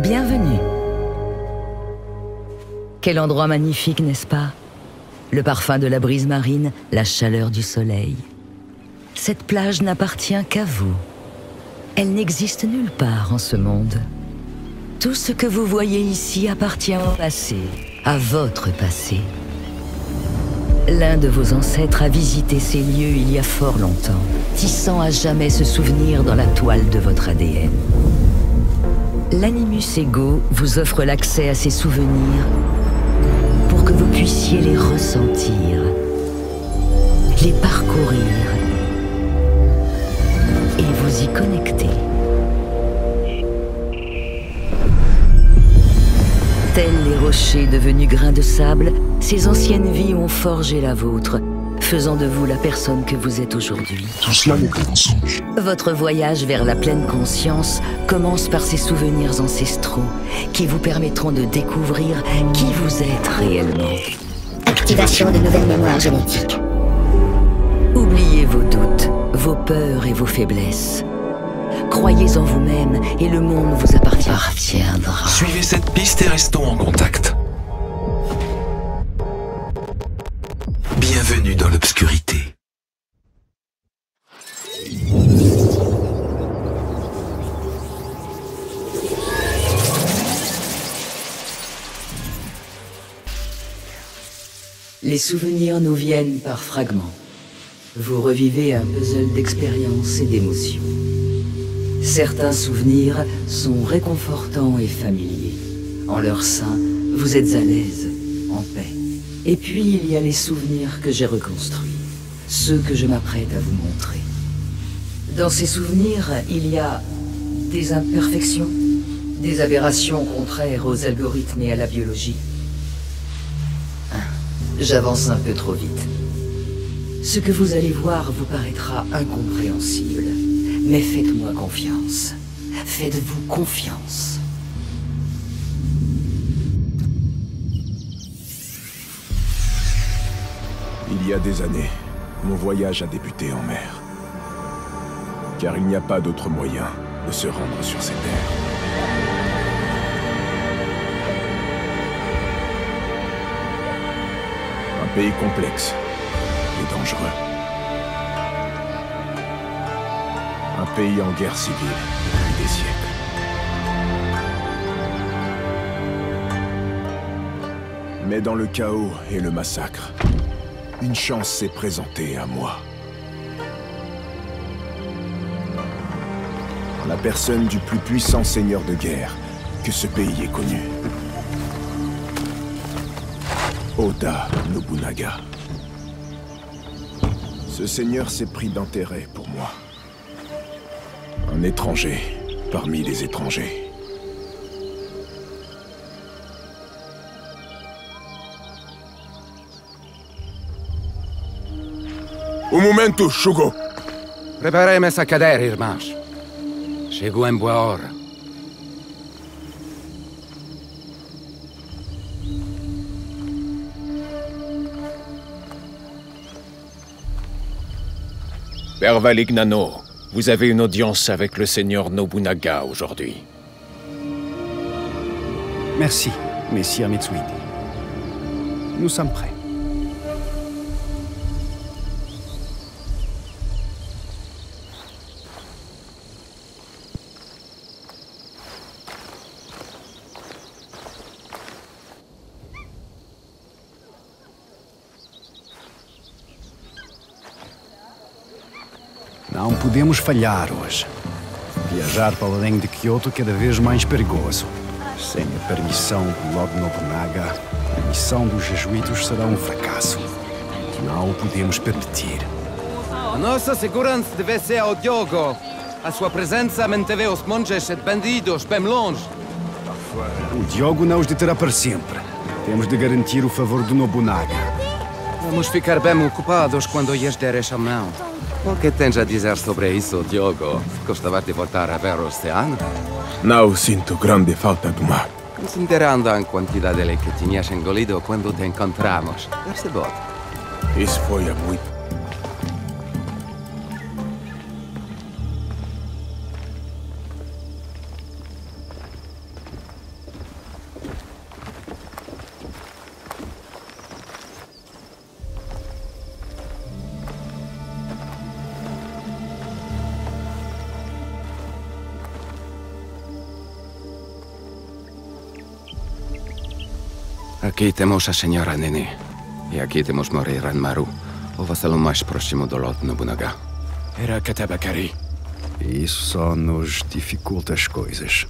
Bienvenue. Quel endroit magnifique, n'est-ce pas? Le parfum de la brise marine, la chaleur du soleil. Cette plage n'appartient qu'à vous. Elle n'existe nulle part en ce monde. Tout ce que vous voyez ici appartient au passé, à votre passé. L'un de vos ancêtres a visité ces lieux il y a fort longtemps, tissant à jamais ce souvenir dans la toile de votre ADN. L'Animus Ego vous offre l'accès à ces souvenirs pour que vous puissiez les ressentir, les parcourir et vous y connecter. Tels les rochers devenus grains de sable, ces anciennes vies ont forgé la vôtre, faisant de vous la personne que vous êtes aujourd'hui. Tout cela n'est qu'un mensonge. Votre voyage vers la pleine conscience commence par ces souvenirs ancestraux qui vous permettront de découvrir qui vous êtes réellement. Activation de nouvelles mémoires génétiques. Oubliez vos doutes, vos peurs et vos faiblesses. Croyez en vous-même et le monde vous appartiendra. Suivez cette piste et restons en contact. Bienvenue dans l'obscurité. Les souvenirs nous viennent par fragments. Vous revivez un puzzle d'expériences et d'émotions. Certains souvenirs sont réconfortants et familiers. En leur sein, vous êtes à l'aise, en paix. Et puis il y a les souvenirs que j'ai reconstruits, ceux que je m'apprête à vous montrer. Dans ces souvenirs, il y a des imperfections, des aberrations contraires aux algorithmes et à la biologie. J'avance un peu trop vite. Ce que vous allez voir vous paraîtra incompréhensible, mais faites-moi confiance. Faites-vous confiance. Il y a des années, mon voyage a débuté en mer. Car il n'y a pas d'autre moyen de se rendre sur ces terres. Un pays complexe et dangereux. Un pays en guerre civile depuis des siècles. Mais dans le chaos et le massacre, une chance s'est présentée à moi. En la personne du plus puissant seigneur de guerre que ce pays ait connu. Oda Nobunaga. Ce seigneur s'est pris d'intérêt pour moi. Un étranger parmi les étrangers. Un momento, Shugo! Preparem a cadere, irmãos. Chegou em boa hora. Père Valignano, vous avez une audience avec le seigneur Nobunaga aujourd'hui. Merci, messire Mitsuhide. Nous sommes prêts. Não podemos falhar hoje. Viajar para além de Kyoto é cada vez mais perigoso. Sem a permissão do Lord Nobunaga, a missão dos jesuítas será um fracasso. Não o podemos permitir. A nossa segurança deve ser ao Diogo. A sua presença manteve os monges e bandidos bem longe. O Diogo não os deterá para sempre. Temos de garantir o favor do Nobunaga. Vamos ficar bem ocupados quando lhes deres a mão. O que tens a dizer sobre isso, Diogo? Gostavas de voltar a ver o oceano? Não sinto grande falta do mar. Considerando a quantidade que tinhas engolido quando te encontramos. Percebeu? Isso foi há muito. Aqui temos a senhora Nene. E aqui temos Mori Ranmaru, o vassalo mais próximo do Lord Nobunaga. Era Katabakari. Isso só nos dificulta as coisas.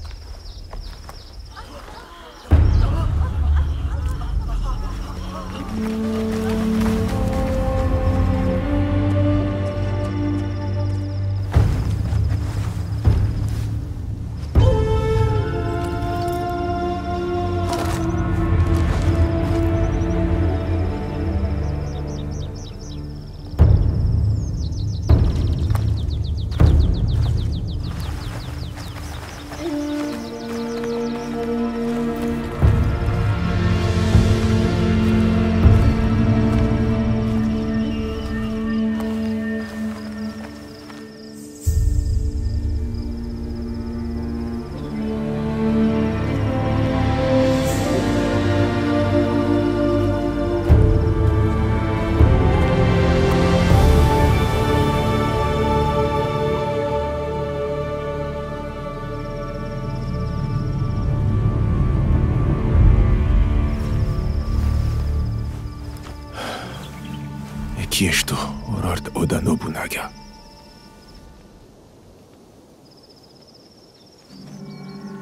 Qui és tu, Lord Oda Nobunaga?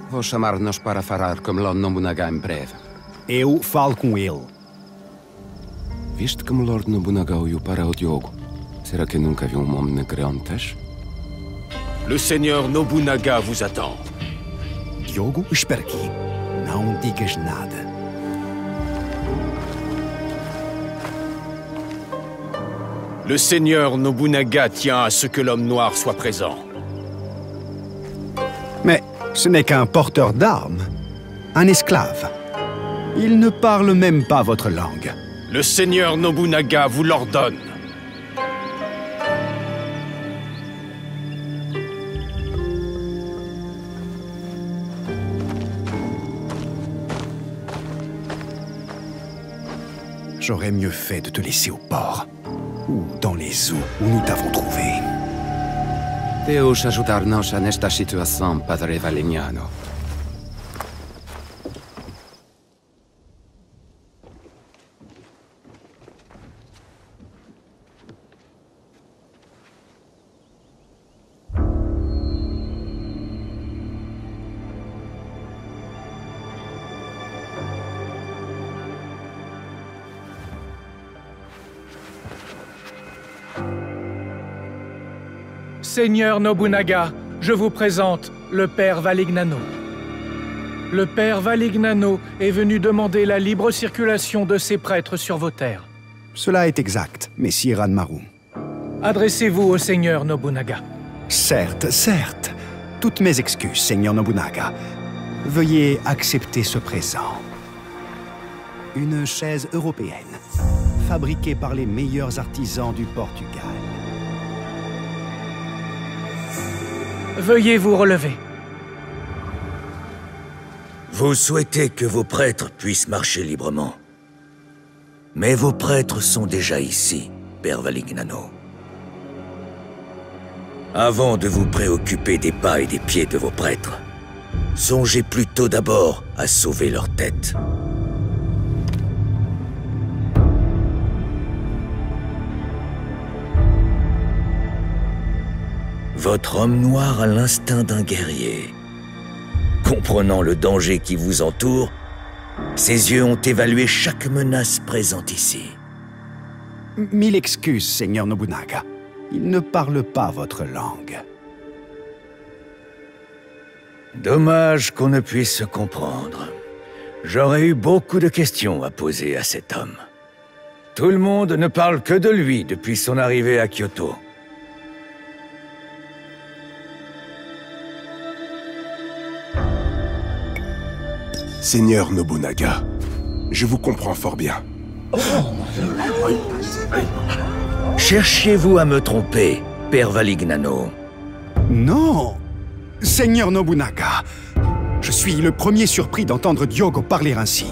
Vou chamar-nos para falar com Lord Nobunaga em breve. Eu falo com ele. Viste como Lord Nobunaga olhou para o Diogo? Será que nunca viu um homem negro antes? Le Seigneur Nobunaga vous attend. Diogo, espera aqui. Não digas nada. Le Seigneur Nobunaga tient à ce que l'homme noir soit présent. Mais ce n'est qu'un porteur d'armes. Un esclave. Il ne parle même pas votre langue. Le Seigneur Nobunaga vous l'ordonne. J'aurais mieux fait de te laisser au port. Ou dans les eaux où nous t'avons trouvé. Deus ajudar-nos nesta situação, Padre Valignano. Seigneur Nobunaga, je vous présente le Père Valignano. Le Père Valignano est venu demander la libre circulation de ses prêtres sur vos terres. Cela est exact, Messire Ranmaru. Adressez-vous au Seigneur Nobunaga. Certes, certes. Toutes mes excuses, Seigneur Nobunaga. Veuillez accepter ce présent. Une chaise européenne, fabriquée par les meilleurs artisans du Portugal. Veuillez vous relever. Vous souhaitez que vos prêtres puissent marcher librement. Mais vos prêtres sont déjà ici, Père Valignano. Avant de vous préoccuper des pas et des pieds de vos prêtres, songez plutôt d'abord à sauver leur tête. Votre homme noir a l'instinct d'un guerrier. Comprenant le danger qui vous entoure, ses yeux ont évalué chaque menace présente ici. Mille excuses, Seigneur Nobunaga. Il ne parle pas votre langue. Dommage qu'on ne puisse se comprendre. J'aurais eu beaucoup de questions à poser à cet homme. Tout le monde ne parle que de lui depuis son arrivée à Kyoto. Seigneur Nobunaga, je vous comprends fort bien. Cherchiez-vous à me tromper, Père Valignano? Non, Seigneur Nobunaga. Je suis le premier surpris d'entendre Diogo parler ainsi.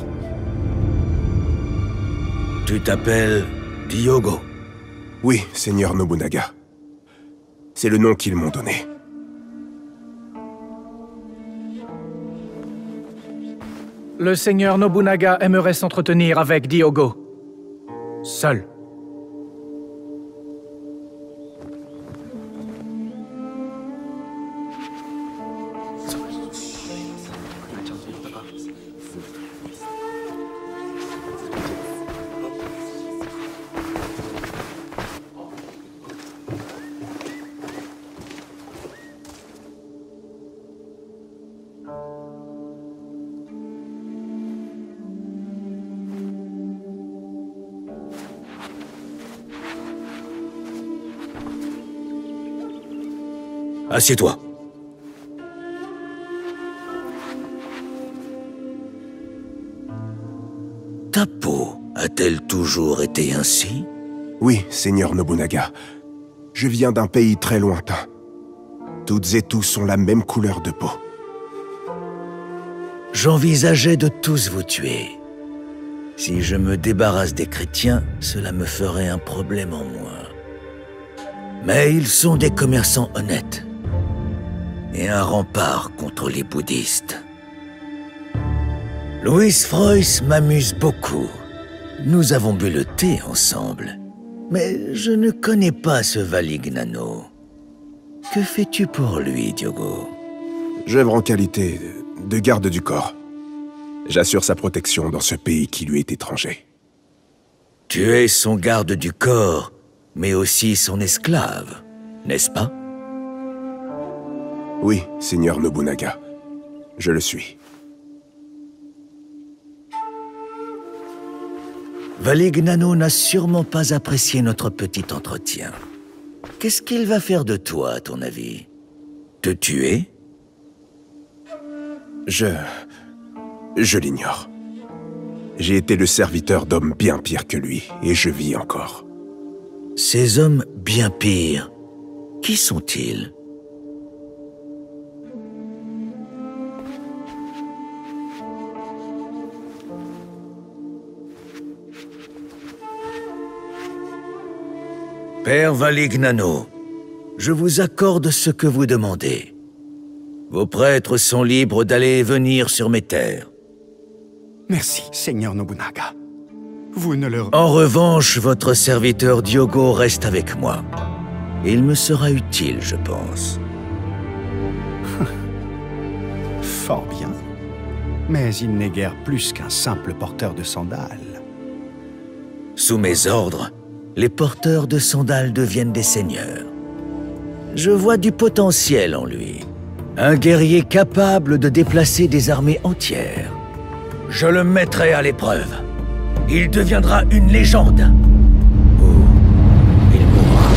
Tu t'appelles Diogo? Oui, Seigneur Nobunaga. C'est le nom qu'ils m'ont donné. Le seigneur Nobunaga aimerait s'entretenir avec Diogo. Seul. Assieds-toi. Ta peau a-t-elle toujours été ainsi? Oui, seigneur Nobunaga. Je viens d'un pays très lointain. Toutes et tous ont la même couleur de peau. J'envisageais de tous vous tuer. Si je me débarrasse des chrétiens, cela me ferait un problème en moins. Mais ils sont des commerçants honnêtes. Et un rempart contre les bouddhistes. Louis Frois m'amuse beaucoup. Nous avons bu le thé ensemble. Mais je ne connais pas ce Valignano. Que fais-tu pour lui, Diogo? J'œuvre en qualité de garde du corps. J'assure sa protection dans ce pays qui lui est étranger. Tu es son garde du corps, mais aussi son esclave, n'est-ce pas? Oui, seigneur Nobunaga. Je le suis. Valignano n'a sûrement pas apprécié notre petit entretien. Qu'est-ce qu'il va faire de toi, à ton avis? Te tuer? Je l'ignore. J'ai été le serviteur d'hommes bien pires que lui, et je vis encore. Ces hommes bien pires, qui sont-ils? Père Valignano, je vous accorde ce que vous demandez. Vos prêtres sont libres d'aller et venir sur mes terres. Merci, seigneur Nobunaga. Vous ne le... En revanche, votre serviteur Diogo reste avec moi. Il me sera utile, je pense. Fort bien. Mais il n'est guère plus qu'un simple porteur de sandales. Sous mes ordres, les porteurs de sandales deviennent des seigneurs. Je vois du potentiel en lui. Un guerrier capable de déplacer des armées entières. Je le mettrai à l'épreuve. Il deviendra une légende. Ou il mourra.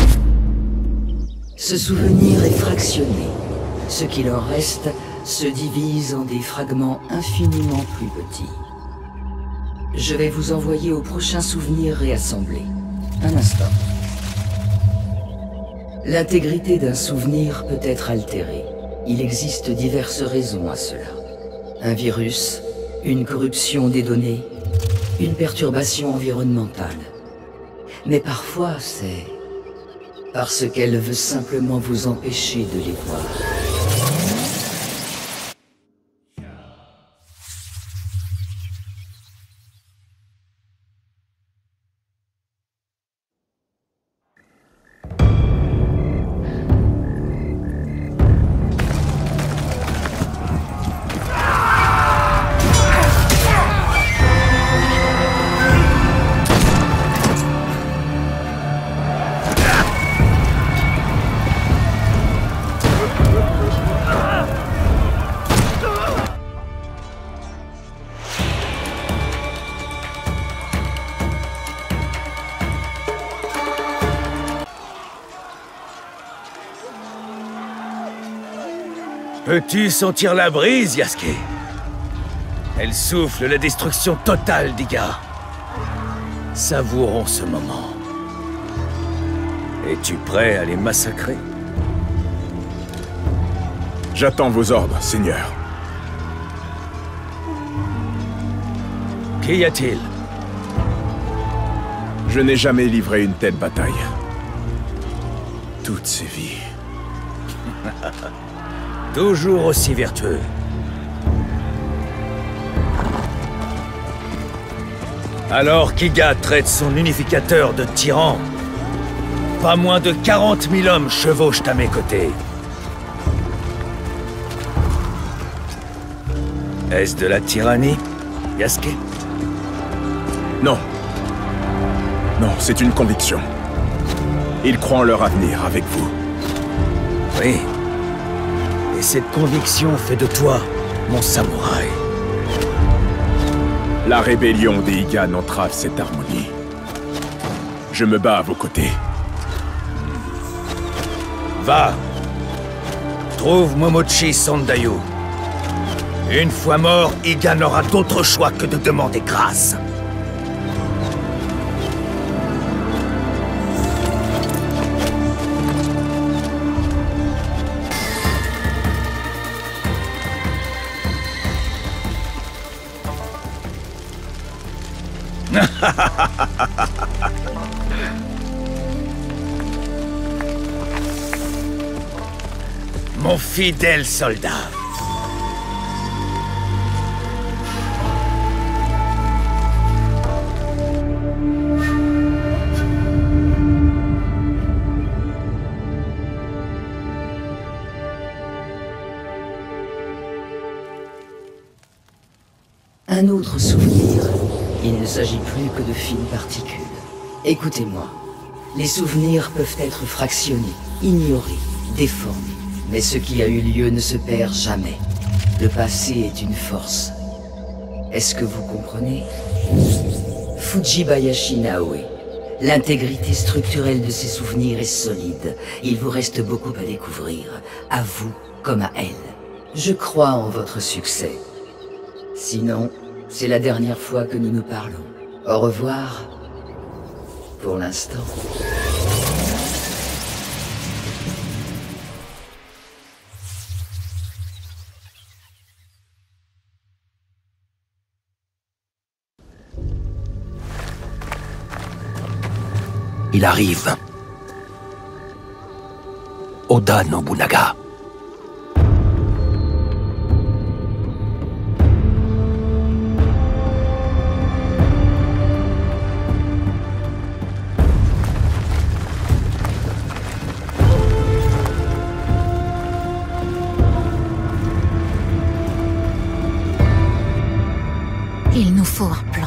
Ce souvenir est fractionné. Ce qu'il en reste se divise en des fragments infiniment plus petits. Je vais vous envoyer au prochain souvenir réassemblé. Un instant. L'intégrité d'un souvenir peut être altérée. Il existe diverses raisons à cela. Un virus, une corruption des données, une perturbation environnementale. Mais parfois, c'est parce qu'elle veut simplement vous empêcher de les voir. Peux-tu sentir la brise, Yasuke? Elle souffle la destruction totale d'Iga. Savourons ce moment. Es-tu prêt à les massacrer? J'attends vos ordres, seigneur. Qu'y a-t-il? Je n'ai jamais livré une telle bataille. Toutes ces vies. Toujours aussi vertueux. Alors qu'Iga traite son unificateur de tyran, pas moins de 40 000 hommes chevauchent à mes côtés. Est-ce de la tyrannie, Yasuke? Non. Non, c'est une conviction. Ils croient en leur avenir avec vous. Oui. Et cette conviction fait de toi mon samouraï. La rébellion des Higan entrave cette harmonie. Je me bats à vos côtés. Va. Trouve Momochi Sandayu. Une fois mort, Iga n'aura d'autre choix que de demander grâce. Mon fidèle soldat. Un autre souvenir. Il ne s'agit plus que de fines particules. Écoutez-moi. Les souvenirs peuvent être fractionnés, ignorés, déformés. Mais ce qui a eu lieu ne se perd jamais. Le passé est une force. Est-ce que vous comprenez? Fujibayashi Naoe. L'intégrité structurelle de ces souvenirs est solide. Il vous reste beaucoup à découvrir, à vous comme à elle. Je crois en votre succès. Sinon, c'est la dernière fois que nous nous parlons. Au revoir. Pour l'instant. Il arrive. Oda Nobunaga. Il nous faut un plan.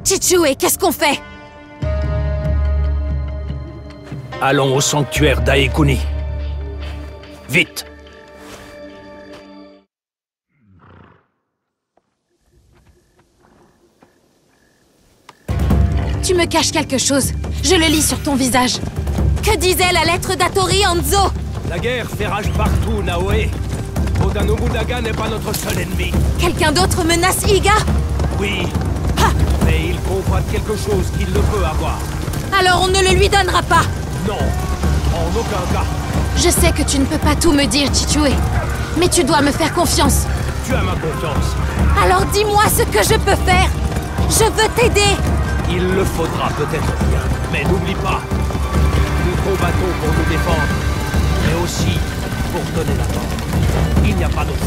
Chichue, qu'est-ce qu'on fait? Allons au sanctuaire d'Aekuni. Vite! Tu me caches quelque chose. Je le lis sur ton visage. Que disait la lettre d'Atori Hanzo? La guerre fait rage partout, Naoe. Oda Nobunaga n'est pas notre seul ennemi. Quelqu'un d'autre menace Iga? Oui. Mais il convoite quelque chose qu'il ne peut avoir. Alors on ne le lui donnera pas. Non, en aucun cas. Je sais que tu ne peux pas tout me dire, Chichue. Mais tu dois me faire confiance. Tu as ma confiance. Alors dis-moi ce que je peux faire. Je veux t'aider. Il le faudra peut-être bien. Mais n'oublie pas, nous combattons pour nous défendre. Mais aussi pour donner la mort. Il n'y a pas d'autre.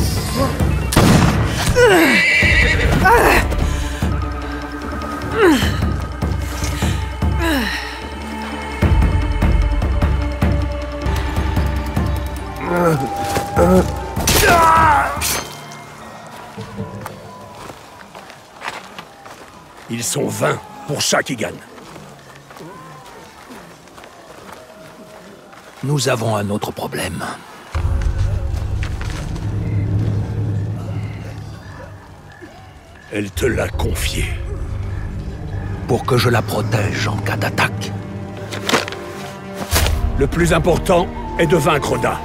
Ils sont 20 pour chaque Higan. Nous avons un autre problème. Elle te l'a confié. Pour que je la protège en cas d'attaque. Le plus important est de vaincre Oda.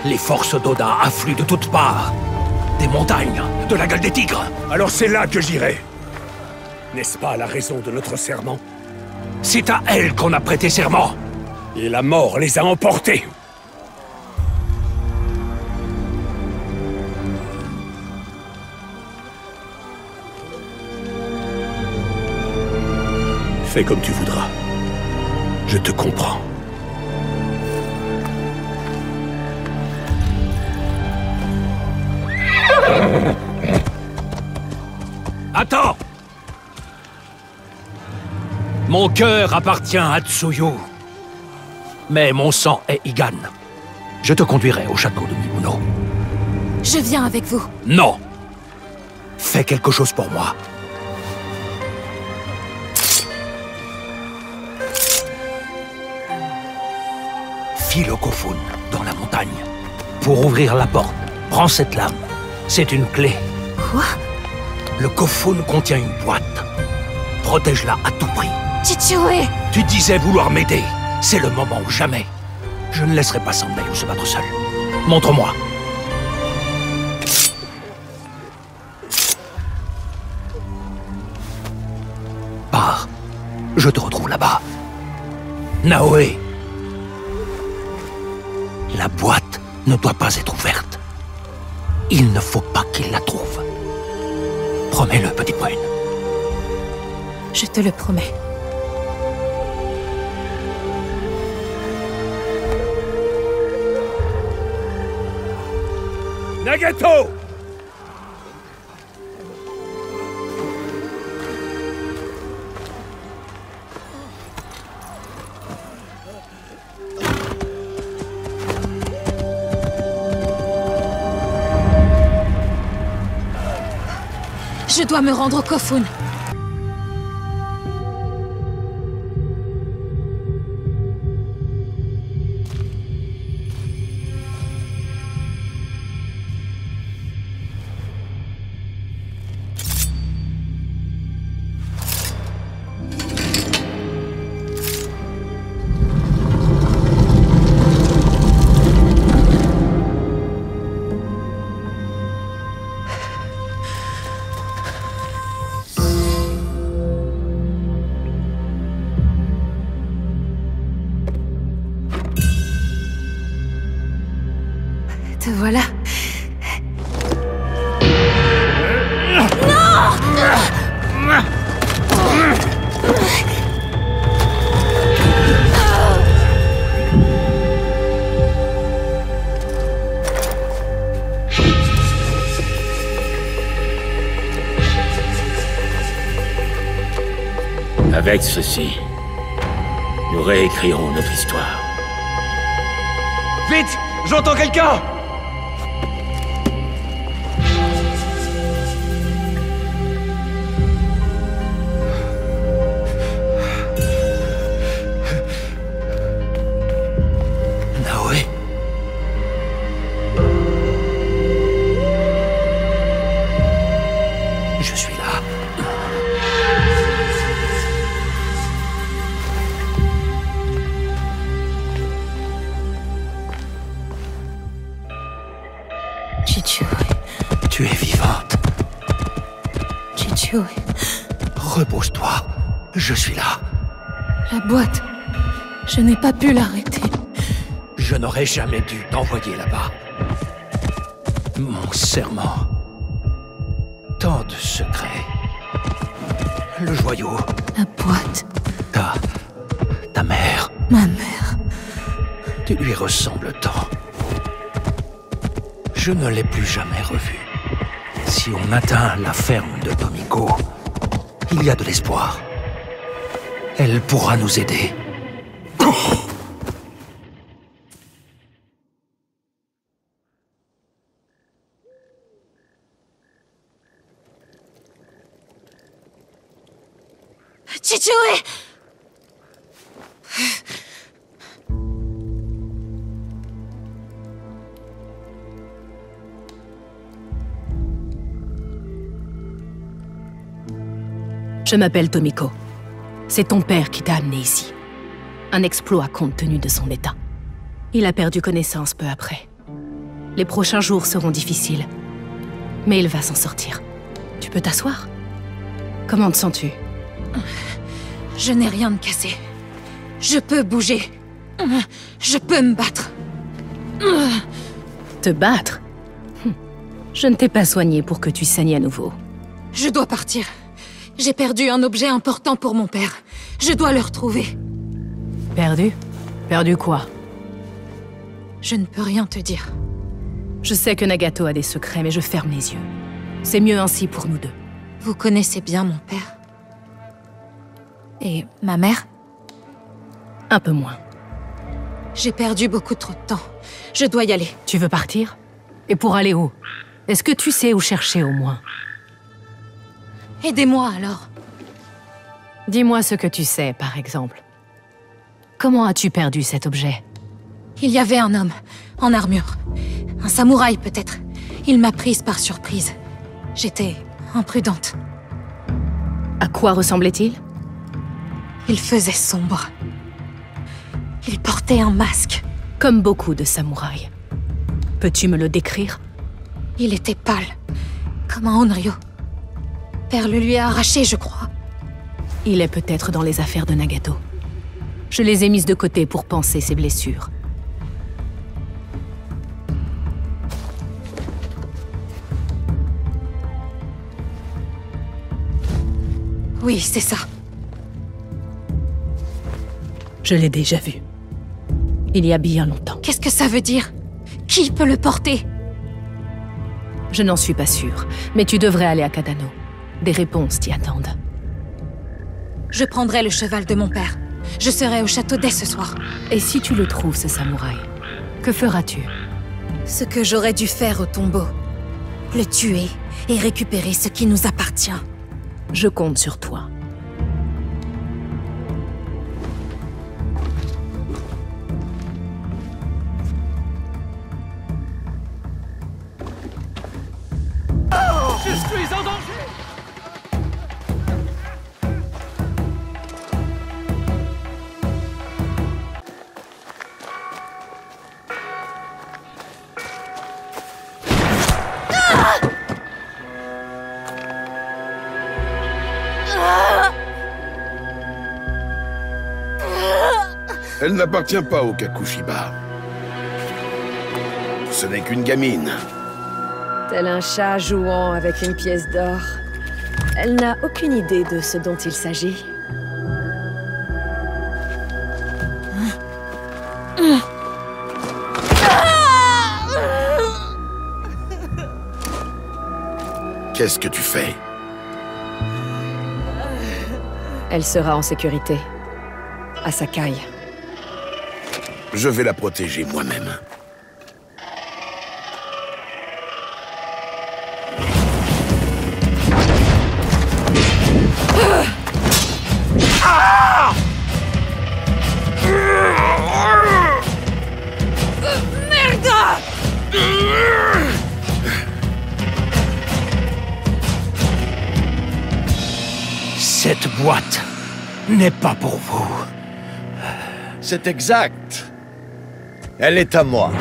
Les forces d'Oda affluent de toutes parts. Des montagnes, de la gueule des tigres. Alors c'est là que j'irai. N'est-ce pas la raison de notre serment? C'est à elle qu'on a prêté serment. Et la mort les a emportés. Fais comme tu voudras. Je te comprends. Attends! Mon cœur appartient à Tsuyu. Mais mon sang est Higan. Je te conduirai au château de Mibuno. Je viens avec vous. Non! Fais quelque chose pour moi. File au Kofun, dans la montagne. Pour ouvrir la porte, prends cette lame. C'est une clé. Quoi? Le Kofun contient une boîte. Protège-la à tout prix. Chichue! Tu disais vouloir m'aider. C'est le moment ou jamais. Je ne laisserai pas Sandayu se battre seul. Montre-moi. Pars. Je te retrouve là-bas. Naoe. La boîte ne doit pas être ouverte. Il ne faut pas qu'il la trouve. Promets-le, petite brune. Je te le promets. Nagato! Je dois me rendre au Kofun. Te voilà. Avec ceci, nous réécrirons notre histoire. Vite! J'entends quelqu'un! Naoe? Je suis là. Chichue. Tu es vivante. Chichue. Repose-toi. Je suis là. La boîte. Je n'ai pas pu l'arrêter. Je n'aurais jamais dû t'envoyer là-bas. Mon serment. Tant de secrets. Le joyau. La boîte. Ta mère. Ma mère. Tu lui ressembles tant. Je ne l'ai plus jamais revue. Si on atteint la ferme de Tomiko, il y a de l'espoir. Elle pourra nous aider. Chichue! Je m'appelle Tomiko. C'est ton père qui t'a amené ici. Un exploit compte tenu de son état. Il a perdu connaissance peu après. Les prochains jours seront difficiles. Mais il va s'en sortir. Tu peux t'asseoir? Comment te sens-tu? Je n'ai rien de cassé. Je peux bouger. Je peux me battre. Te battre? Je ne t'ai pas soigné pour que tu saignes à nouveau. Je dois partir. J'ai perdu un objet important pour mon père. Je dois le retrouver. Perdu? Perdu quoi? Je ne peux rien te dire. Je sais que Nagato a des secrets, mais je ferme les yeux. C'est mieux ainsi pour nous deux. Vous connaissez bien mon père? Et ma mère? Un peu moins. J'ai perdu beaucoup trop de temps. Je dois y aller. Tu veux partir? Et pour aller où? Est-ce que tu sais où chercher au moins? Aidez-moi alors. Dis-moi ce que tu sais, par exemple. Comment as-tu perdu cet objet? Il y avait un homme, en armure. Un samouraï, peut-être. Il m'a prise par surprise. J'étais imprudente. À quoi ressemblait-il? Il faisait sombre. Il portait un masque. Comme beaucoup de samouraïs. Peux-tu me le décrire? Il était pâle, comme un Onryo. Père le lui a arraché, je crois. Il est peut-être dans les affaires de Nagato. Je les ai mises de côté pour panser ses blessures. Oui, c'est ça. Je l'ai déjà vu. Il y a bien longtemps. Qu'est-ce que ça veut dire? Qui peut le porter? Je n'en suis pas sûre, mais tu devrais aller à Kadano. Des réponses t'y attendent. Je prendrai le cheval de mon père. Je serai au château dès ce soir. Et si tu le trouves, ce samouraï, que feras-tu? Ce que j'aurais dû faire au tombeau. Le tuer et récupérer ce qui nous appartient. Je compte sur toi. Je suis en danger! Elle n'appartient pas au Kakushiba. Ce n'est qu'une gamine. Tel un chat jouant avec une pièce d'or. Elle n'a aucune idée de ce dont il s'agit. Qu'est-ce que tu fais? Elle sera en sécurité. À Sakai. Je vais la protéger moi-même. Merde! Cette boîte n'est pas pour vous. C'est exact. Elle est à moi.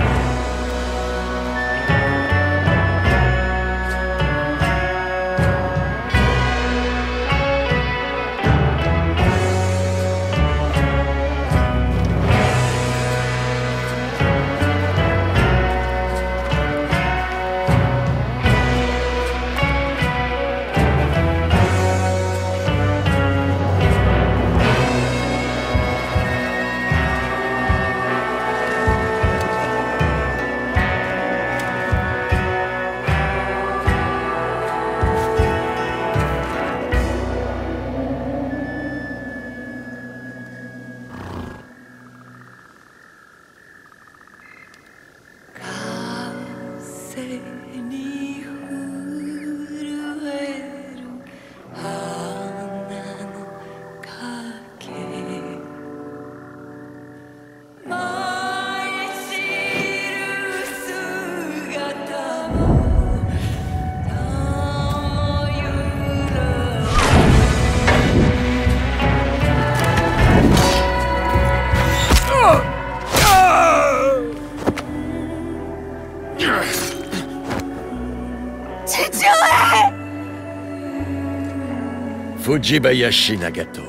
Fujibayashi Nagato.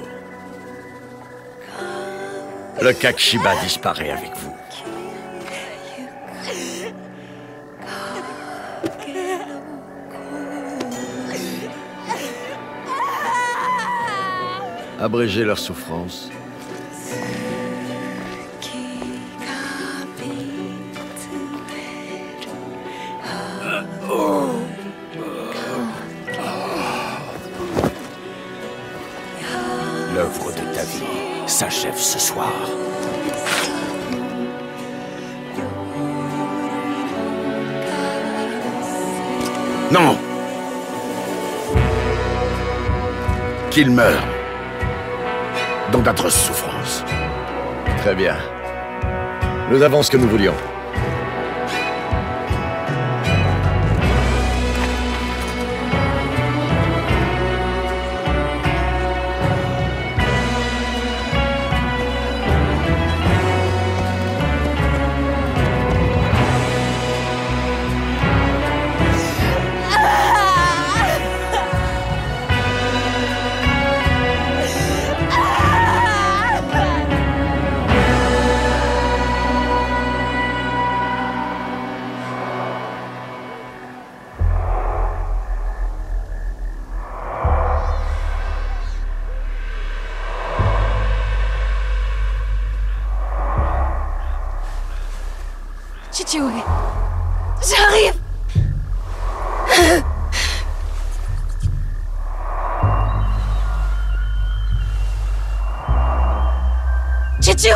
Le Kakushiba disparaît avec vous. Abrégez leur souffrance. L'œuvre de s'achève ce soir. Non! Qu'il meure. Dans d'atroces souffrances. Très bien. Nous avons ce que nous voulions. Chichiwe, j'arrive. Chichiwe.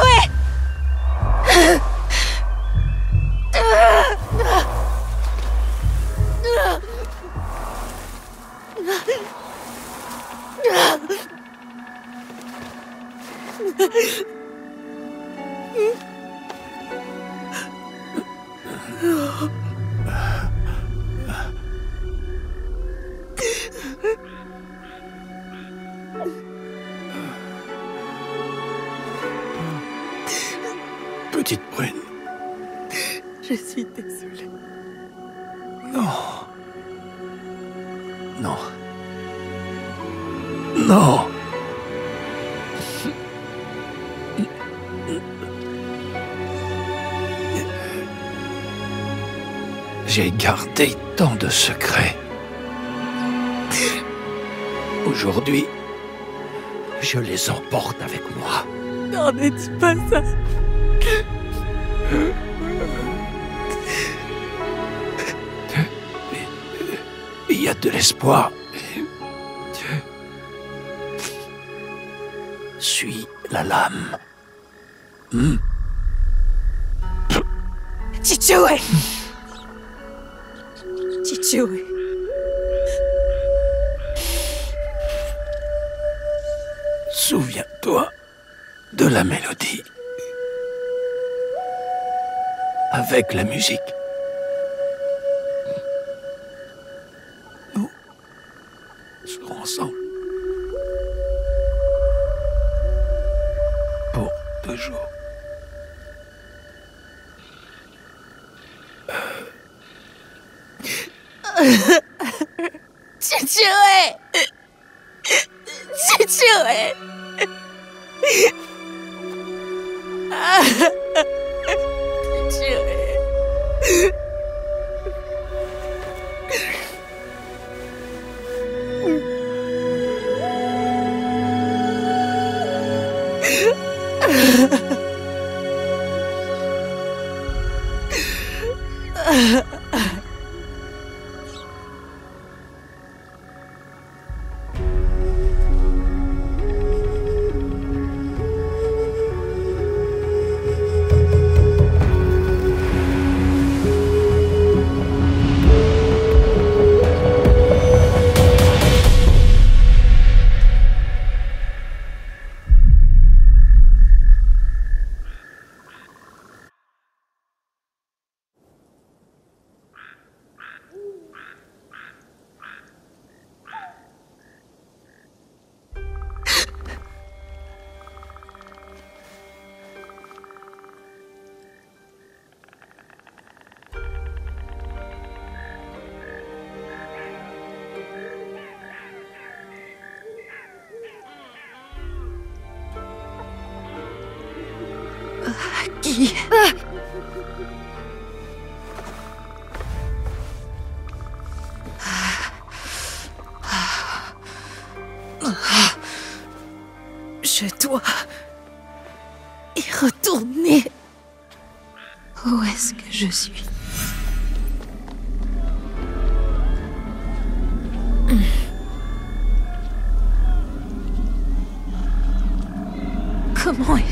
Petite brune. Je suis désolée. Non. Non. Non. J'ai gardé tant de secrets. Aujourd'hui, je les emporte avec moi. Non, ne dis pas ça. Il y a de l'espoir. Suis la lame. Chichiwe. Chichiwe. Souviens-toi de la mélodie. Avec la musique. Nous serons ensemble. Pour toujours. Chichiwe. Chichiwe. Qui? Je dois y retourner. Où est-ce que je suis?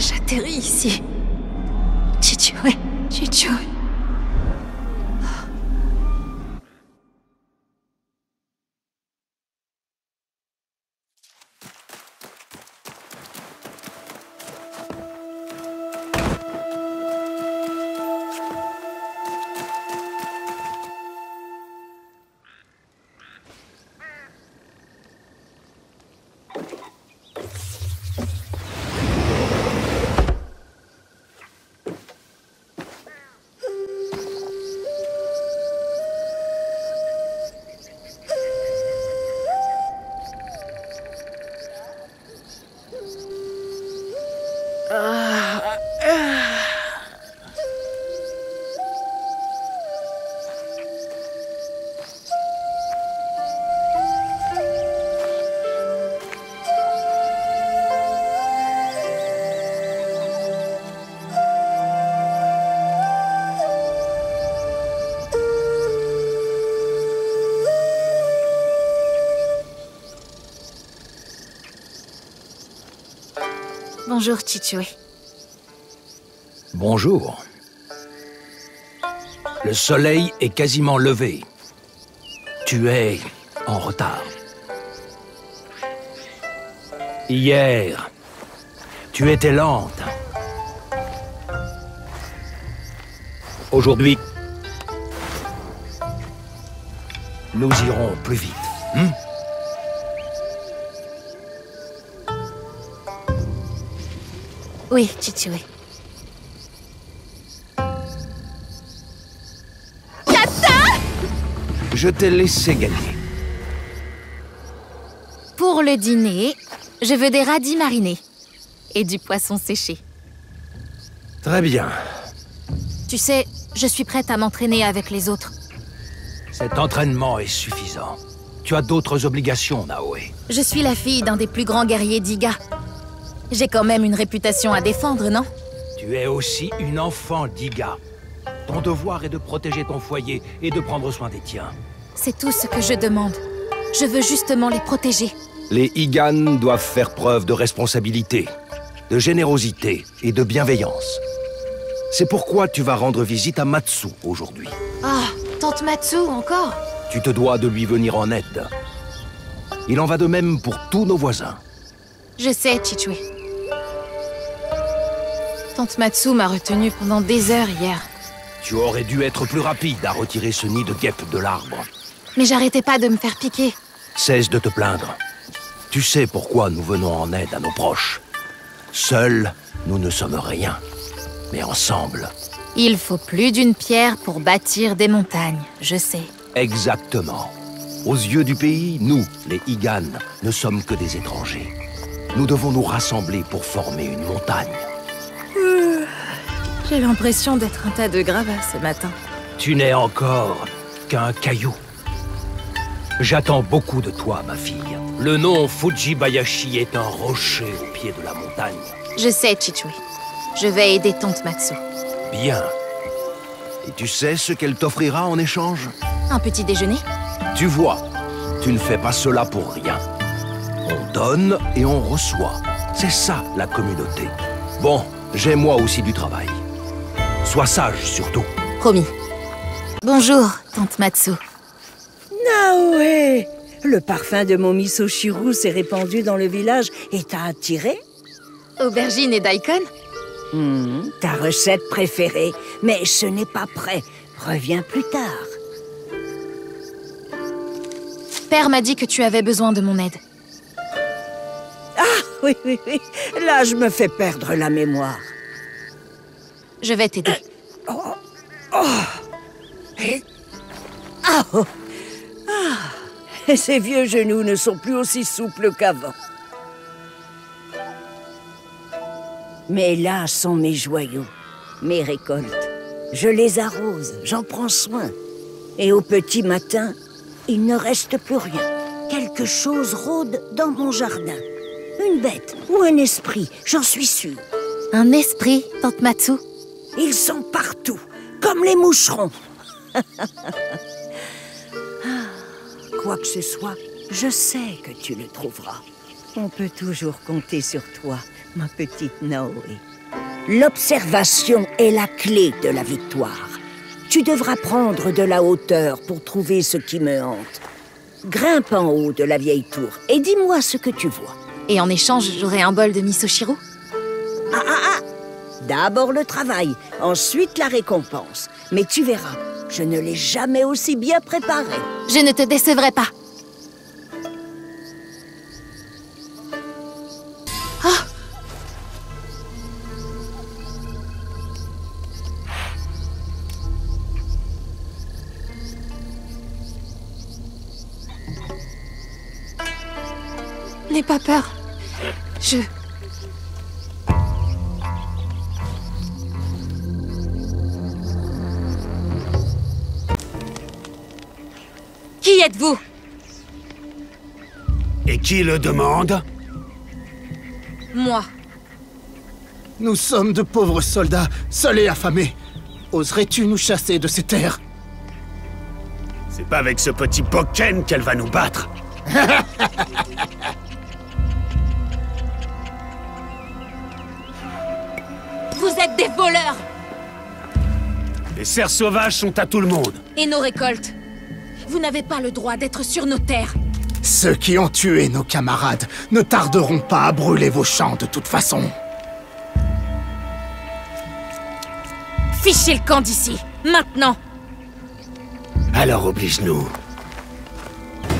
J'atterris ici. Chichue, Chichue. Bonjour, Chichue. Bonjour. Le soleil est quasiment levé. Tu es en retard. Hier, tu étais lente. Aujourd'hui, nous irons plus vite. Oui, Chichue. Je t'ai laissé gagner. Pour le dîner, je veux des radis marinés et du poisson séché. Très bien. Tu sais, je suis prête à m'entraîner avec les autres. Cet entraînement est suffisant. Tu as d'autres obligations, Naoe. Je suis la fille d'un des plus grands guerriers d'Iga. J'ai quand même une réputation à défendre, non? Tu es aussi une enfant d'Iga. Ton devoir est de protéger ton foyer et de prendre soin des tiens. C'est tout ce que je demande. Je veux justement les protéger. Les Igan doivent faire preuve de responsabilité, de générosité et de bienveillance. C'est pourquoi tu vas rendre visite à Matsu aujourd'hui. Ah, tante Matsu, encore? Tu te dois de lui venir en aide. Il en va de même pour tous nos voisins. Je sais, Chichue. Tante Matsu m'a retenue pendant des heures hier. Tu aurais dû être plus rapide à retirer ce nid de guêpes de l'arbre. Mais j'arrêtais pas de me faire piquer. Cesse de te plaindre. Tu sais pourquoi nous venons en aide à nos proches. Seuls, nous ne sommes rien. Mais ensemble... Il faut plus d'une pierre pour bâtir des montagnes, je sais. Exactement. Aux yeux du pays, nous, les Igan, ne sommes que des étrangers. Nous devons nous rassembler pour former une montagne. J'ai l'impression d'être un tas de gravats ce matin. Tu n'es encore qu'un caillou. J'attends beaucoup de toi, ma fille. Le nom Fujibayashi est un rocher au pied de la montagne. Je sais, Chichue. Je vais aider tante Matsu. Bien. Et tu sais ce qu'elle t'offrira en échange? Un petit déjeuner? Tu vois, tu ne fais pas cela pour rien. On donne et on reçoit. C'est ça, la communauté. Bon, j'ai moi aussi du travail. Sois sage, surtout. Promis. Bonjour, tante Matsu. Naoe! Le parfum de mon miso shiru s'est répandu dans le village et t'a attiré? Aubergine et daikon? Ta recette préférée, mais ce n'est pas prêt. Reviens plus tard. Père m'a dit que tu avais besoin de mon aide. Ah, oui. Là, je me fais perdre la mémoire. Je vais t'aider. Ces vieux genoux ne sont plus aussi souples qu'avant. Mais là sont mes joyaux, mes récoltes. Je les arrose, j'en prends soin. Et au petit matin, il ne reste plus rien. Quelque chose rôde dans mon jardin. Une bête ou un esprit, j'en suis sûre. Un esprit, tante Matsu? Ils sont partout, comme les moucherons. Quoi que ce soit, je sais que tu le trouveras. On peut toujours compter sur toi, ma petite Naoe. L'observation est la clé de la victoire. Tu devras prendre de la hauteur pour trouver ce qui me hante. Grimpe en haut de la vieille tour et dis-moi ce que tu vois. Et en échange, j'aurai un bol de miso-shiro? D'abord le travail, ensuite la récompense. Mais tu verras, je ne l'ai jamais aussi bien préparé. Je ne te décevrai pas. Oh! N'aie pas peur. Qui êtes-vous? Et qui le demande? Moi. Nous sommes de pauvres soldats, seuls et affamés. Oserais-tu nous chasser de ces terres? C'est pas avec ce petit Bokken qu'elle va nous battre. Vous êtes des voleurs! Les cerfs sauvages sont à tout le monde. Et nos récoltes? Vous n'avez pas le droit d'être sur nos terres. Ceux qui ont tué nos camarades ne tarderont pas à brûler vos champs de toute façon. Fichez le camp d'ici, maintenant! Alors oblige-nous.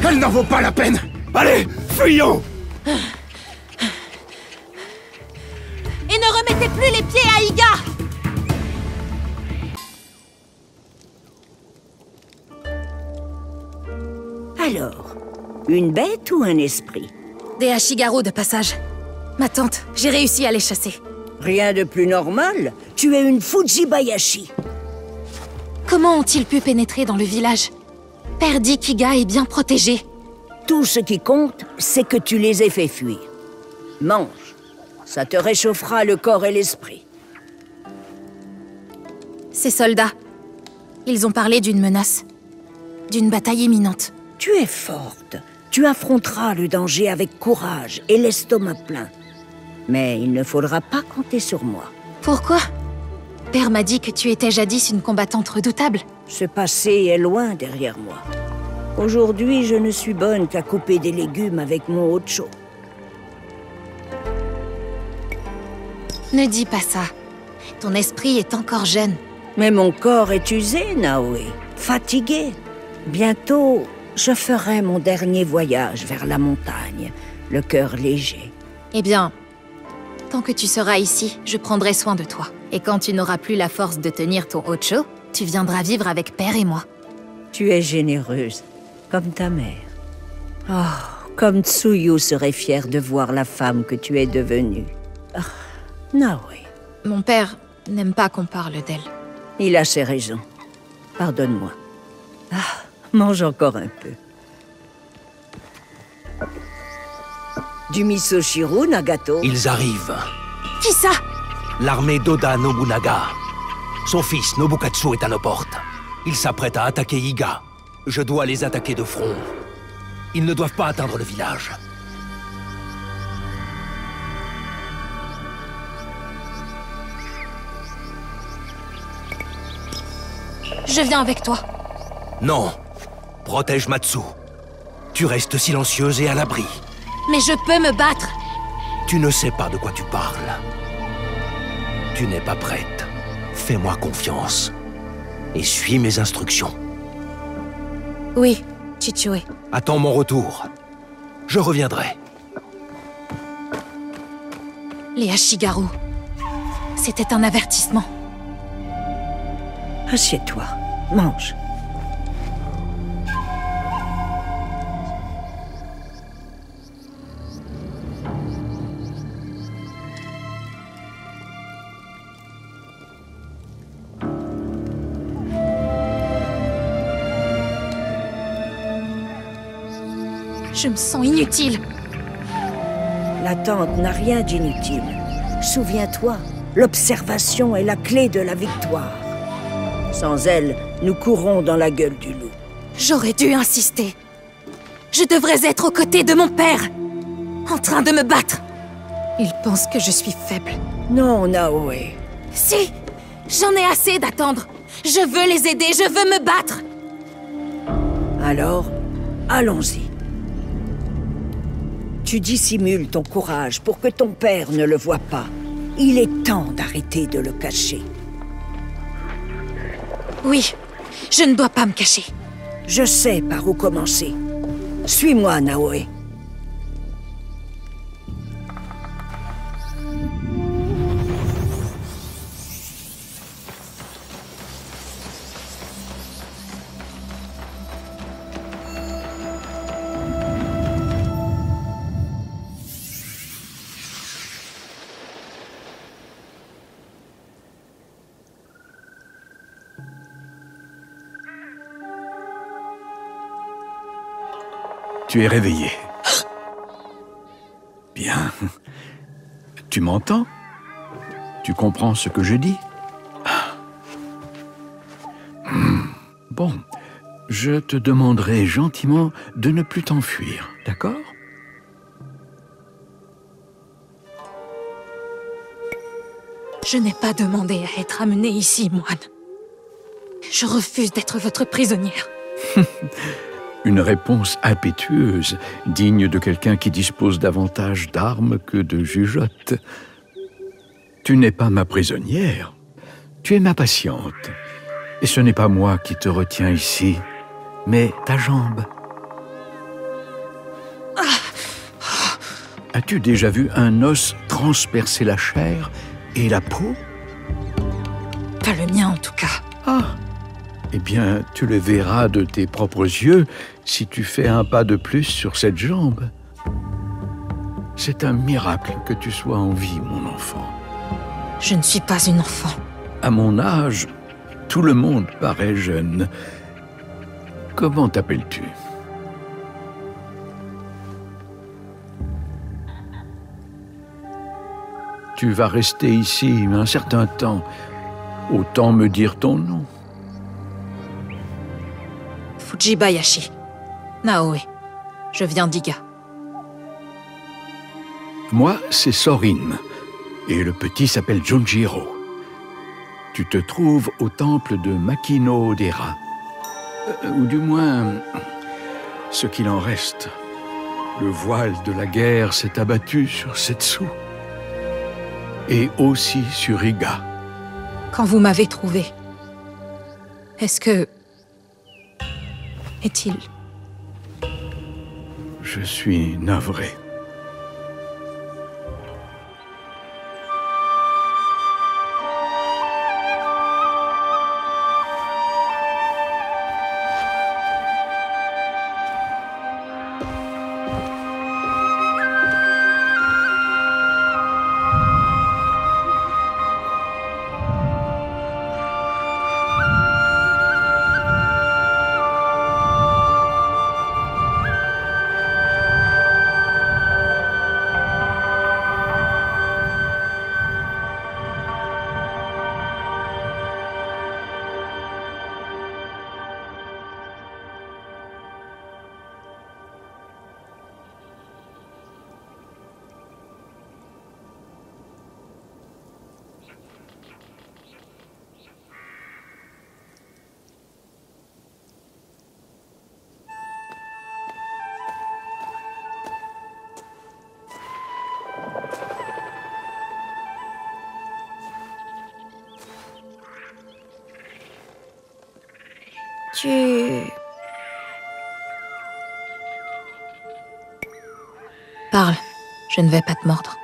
Elle n'en vaut pas la peine! Allez, fuyons! Et ne remettez plus les pieds à Iga! Alors, une bête ou un esprit? Des Ashigaru de passage. Ma tante, j'ai réussi à les chasser. Rien de plus normal. Tu es une Fujibayashi. Comment ont-ils pu pénétrer dans le village? Père dit qu'Iga est bien protégé. Tout ce qui compte, c'est que tu les aies fait fuir. Mange. Ça te réchauffera le corps et l'esprit. Ces soldats, ils ont parlé d'une menace. D'une bataille imminente. Tu es forte. Tu affronteras le danger avec courage et l'estomac plein. Mais il ne faudra pas compter sur moi. Pourquoi? Père m'a dit que tu étais jadis une combattante redoutable. Ce passé est loin derrière moi. Aujourd'hui, je ne suis bonne qu'à couper des légumes avec mon Ocho. Ne dis pas ça. Ton esprit est encore jeune. Mais mon corps est usé, Naoe. Fatigué. Bientôt, je ferai mon dernier voyage vers la montagne, le cœur léger. Eh bien, tant que tu seras ici, je prendrai soin de toi. Et quand tu n'auras plus la force de tenir ton Ocho, tu viendras vivre avec Père et moi. Tu es généreuse, comme ta mère. Oh, comme Tsuyu serait fier de voir la femme que tu es devenue. Oh, Naoe. Mon père n'aime pas qu'on parle d'elle. Il a ses raisons. Pardonne-moi. Ah, mange encore un peu. Du miso-shiro, Nagato? Ils arrivent. Qui ça? L'armée d'Oda Nobunaga. Son fils, Nobukatsu, est à nos portes. Il s'apprête à attaquer Iga. Je dois les attaquer de front. Ils ne doivent pas atteindre le village. Je viens avec toi. Non. Protège Matsu. Tu restes silencieuse et à l'abri. Mais je peux me battre. Tu ne sais pas de quoi tu parles. Tu n'es pas prête. Fais-moi confiance. Et suis mes instructions. Oui, Chichue. Attends mon retour. Je reviendrai. Les Ashigaru. C'était un avertissement. Assieds-toi. Mange. Je me sens inutile. L'attente n'a rien d'inutile. Souviens-toi, l'observation est la clé de la victoire. Sans elle, nous courons dans la gueule du loup. J'aurais dû insister. Je devrais être aux côtés de mon père, en train de me battre. Il pense que je suis faible. Non, Naoe. Si! J'en ai assez d'attendre. Je veux les aider, je veux me battre. Alors, allons-y. Tu dissimules ton courage pour que ton père ne le voie pas. Il est temps d'arrêter de le cacher. Oui, je ne dois pas me cacher. Je sais par où commencer. Suis-moi, Naoe. Tu es réveillé. Bien. Tu m'entends? Tu comprends ce que je dis? Bon, je te demanderai gentiment de ne plus t'enfuir, d'accord? Je n'ai pas demandé à être amenée ici, moine. Je refuse d'être votre prisonnière. Une réponse impétueuse, digne de quelqu'un qui dispose davantage d'armes que de jugeotes. Tu n'es pas ma prisonnière, tu es ma patiente. Et ce n'est pas moi qui te retiens ici, mais ta jambe. As-tu déjà vu un os transpercer la chair et la peau? Pas le mien, en tout cas. Ah! Eh bien, tu le verras de tes propres yeux si tu fais un pas de plus sur cette jambe. C'est un miracle que tu sois en vie, mon enfant. Je ne suis pas une enfant. À mon âge, tout le monde paraît jeune. Comment t'appelles-tu? Tu vas rester ici un certain temps. Autant me dire ton nom. Fujibayashi. Naoe. Je viens d'Iga. Moi, c'est Sorin. Et le petit s'appelle Junjiro. Tu te trouves au temple de Makino-dera. Ou du moins, ce qu'il en reste. Le voile de la guerre s'est abattu sur Setsu. Et aussi sur Iga. Quand vous m'avez trouvé, est-ce que... Est-il... Je suis navré. Parle, je ne vais pas te mordre.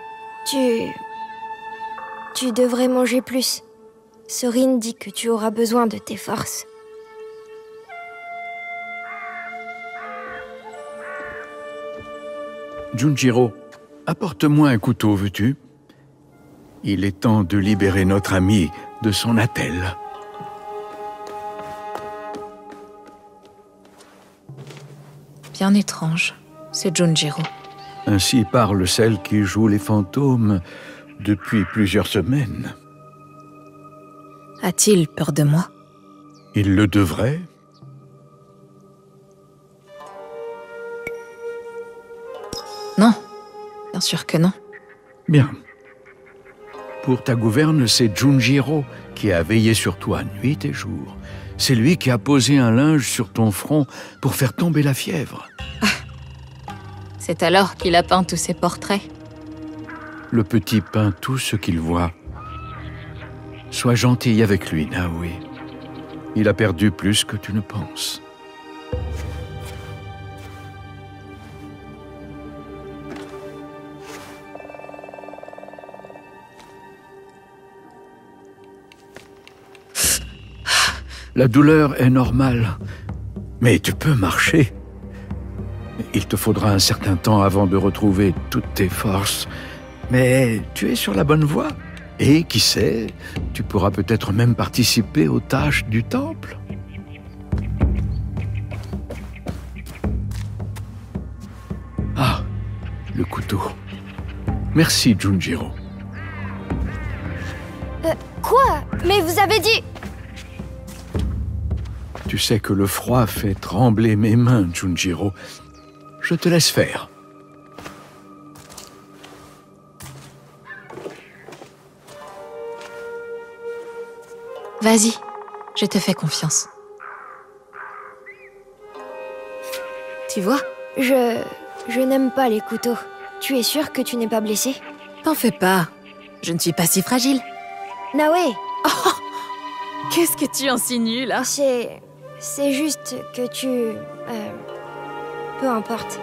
Tu devrais manger plus. Sorin dit que tu auras besoin de tes forces. Junjiro, apporte-moi un couteau, veux-tu? Il est temps de libérer notre ami de son attelle. Bien étrange, c'est Junjiro. Ainsi parle celle qui joue les fantômes depuis plusieurs semaines. A-t-il peur de moi? Il le devrait. Non, bien sûr que non. Bien. Pour ta gouverne, c'est Junjiro qui a veillé sur toi nuit et jour. C'est lui qui a posé un linge sur ton front pour faire tomber la fièvre. C'est alors qu'il a peint tous ses portraits. Le petit peint tout ce qu'il voit. Sois gentille avec lui, Naoe. Il a perdu plus que tu ne penses. La douleur est normale, mais tu peux marcher. Il te faudra un certain temps avant de retrouver toutes tes forces, mais tu es sur la bonne voie. Et qui sait, tu pourras peut-être même participer aux tâches du temple. Ah, le couteau. Merci, Junjiro. Quoi? Mais vous avez dit... Tu sais que le froid fait trembler mes mains, Junjiro. Je te laisse faire. Vas-y, je te fais confiance. Tu vois? Je n'aime pas les couteaux. Tu es sûr que tu n'es pas blessé? T'en fais pas. Je ne suis pas si fragile. Naoe! Oh, qu'est-ce que tu insinues, là? C'est juste que tu... peu importe.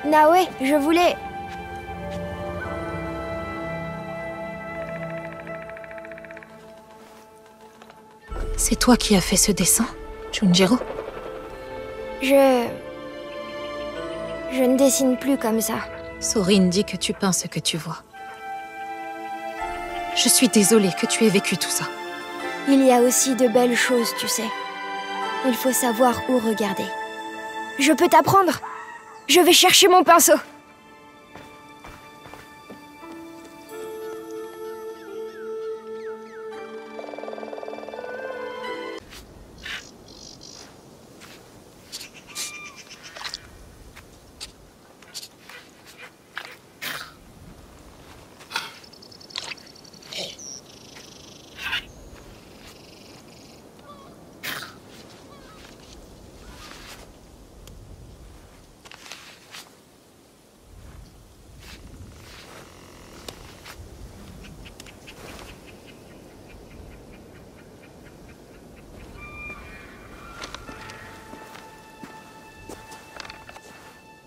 Naoe, je voulais... C'est toi qui as fait ce dessin, Junjiro? Je ne dessine plus comme ça. Sorin dit que tu peins ce que tu vois. Je suis désolée que tu aies vécu tout ça. Il y a aussi de belles choses, tu sais. Il faut savoir où regarder. Je peux t'apprendre. Je vais chercher mon pinceau.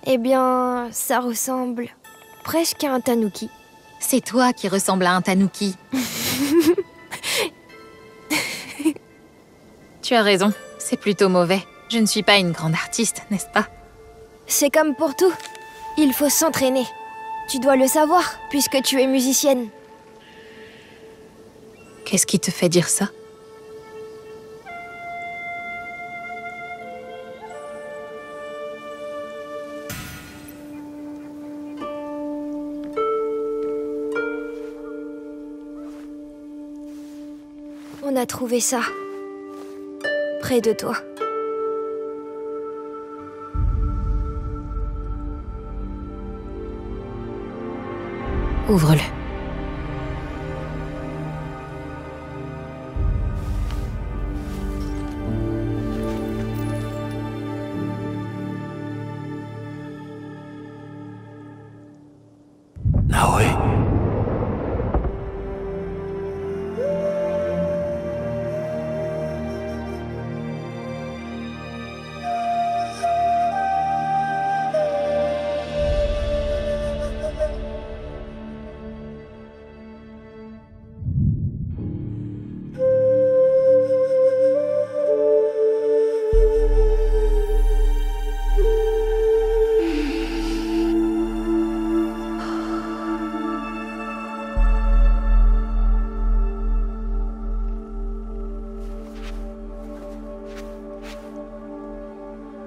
Eh bien, ça ressemble presque à un tanuki. C'est toi qui ressemble à un tanuki. Tu as raison, c'est plutôt mauvais. Je ne suis pas une grande artiste, n'est-ce pas? C'est comme pour tout. Il faut s'entraîner. Tu dois le savoir, puisque tu es musicienne. Qu'est-ce qui te fait dire ça? On a trouvé ça. Près de toi. Ouvre-le. Naoe.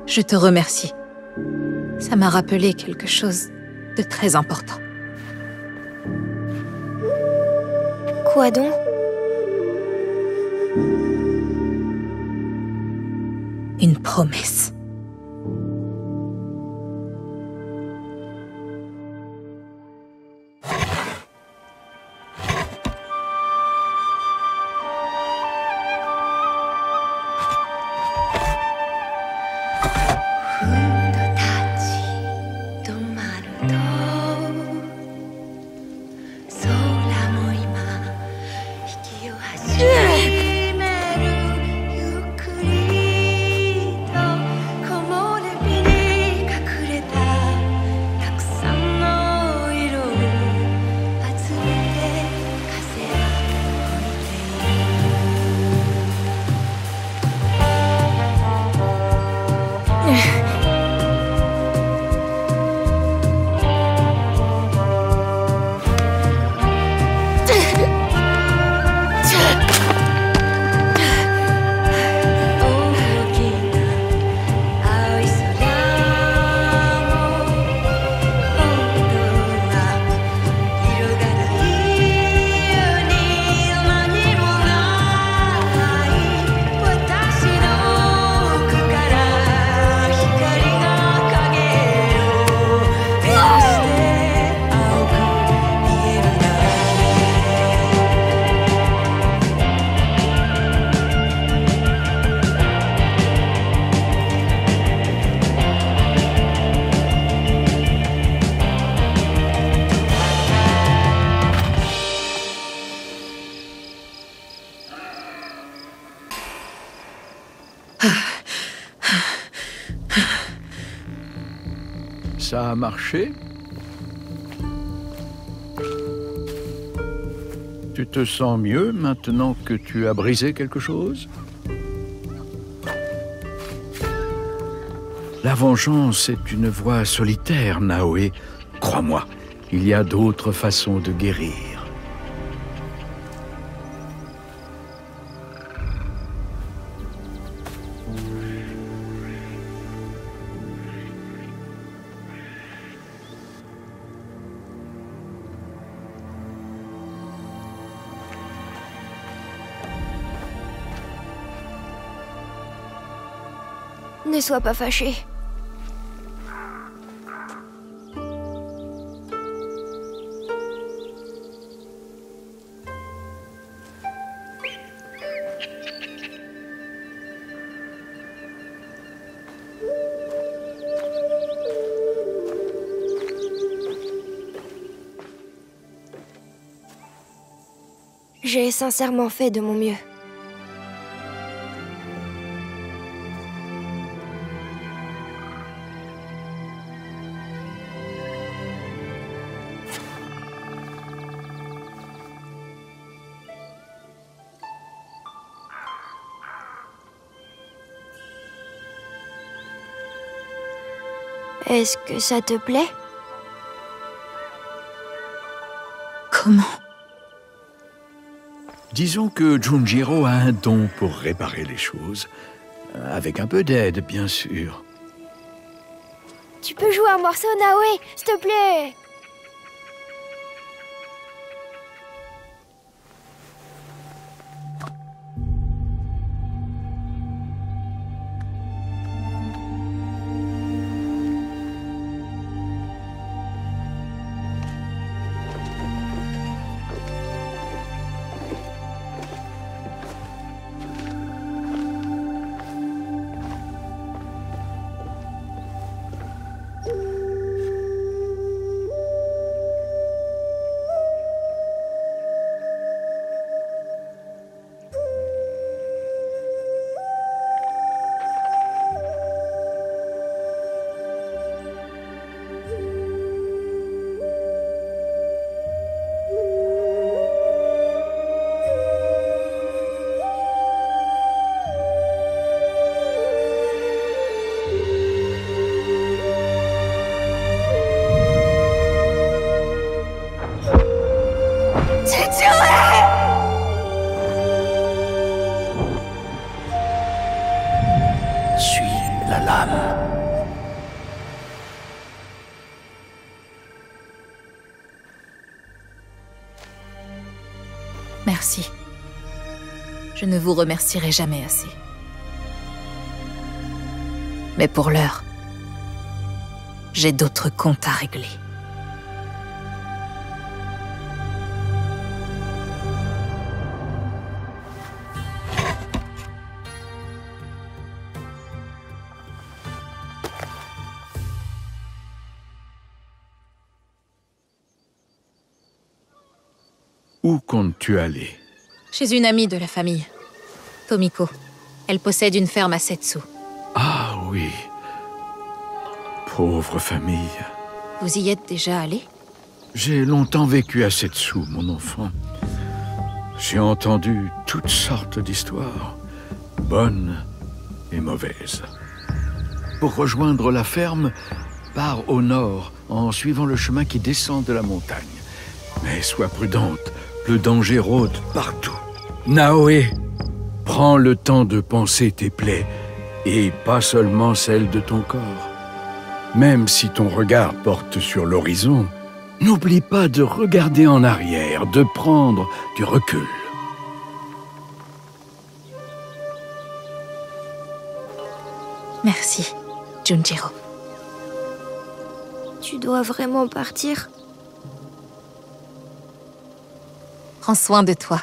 Je te remercie. Ça m'a rappelé quelque chose de très important. Quoi donc? Une promesse. Ça a marché? Tu te sens mieux maintenant que tu as brisé quelque chose? La vengeance est une voie solitaire, Naoé. Crois-moi, il y a d'autres façons de guérir. Ne sois pas fâché. J'ai sincèrement fait de mon mieux. Est-ce que ça te plaît? Comment? Disons que Junjiro a un don pour réparer les choses. Avec un peu d'aide, bien sûr. Tu peux jouer un morceau, Naoé, s'il te plaît? lame. Merci. Je ne vous remercierai jamais assez. Mais pour l'heure, j'ai d'autres comptes à régler. Où comptes-tu aller? Chez une amie de la famille, Tomiko. Elle possède une ferme à Setsu. Ah oui. Pauvre famille. Vous y êtes déjà allé? J'ai longtemps vécu à Setsu, mon enfant. J'ai entendu toutes sortes d'histoires, bonnes et mauvaises. Pour rejoindre la ferme, pars au nord en suivant le chemin qui descend de la montagne. Mais sois prudente, le danger rôde partout. Naoé, prends le temps de panser tes plaies, et pas seulement celles de ton corps. Même si ton regard porte sur l'horizon, n'oublie pas de regarder en arrière, de prendre du recul. Merci, Junjiro. Tu dois vraiment partir? Prends soin de toi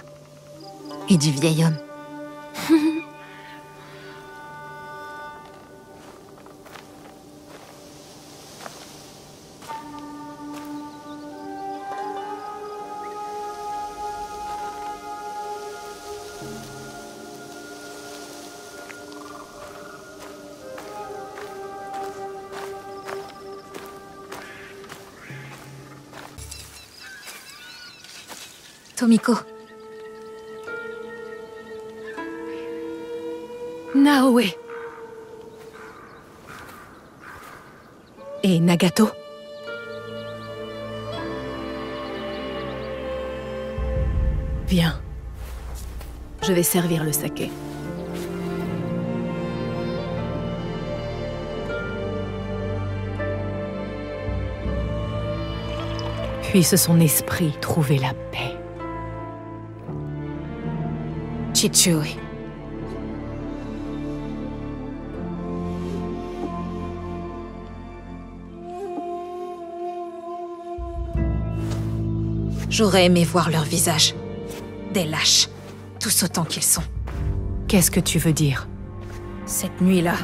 et du vieil homme. Tomiko. Naoé. Et Nagato? Viens. Je vais servir le saké. Puisse son esprit trouver la paix. Chichui. J'aurais aimé voir leur visage. Des lâches, tous autant qu'ils sont. Qu'est-ce que tu veux dire? Cette nuit-là,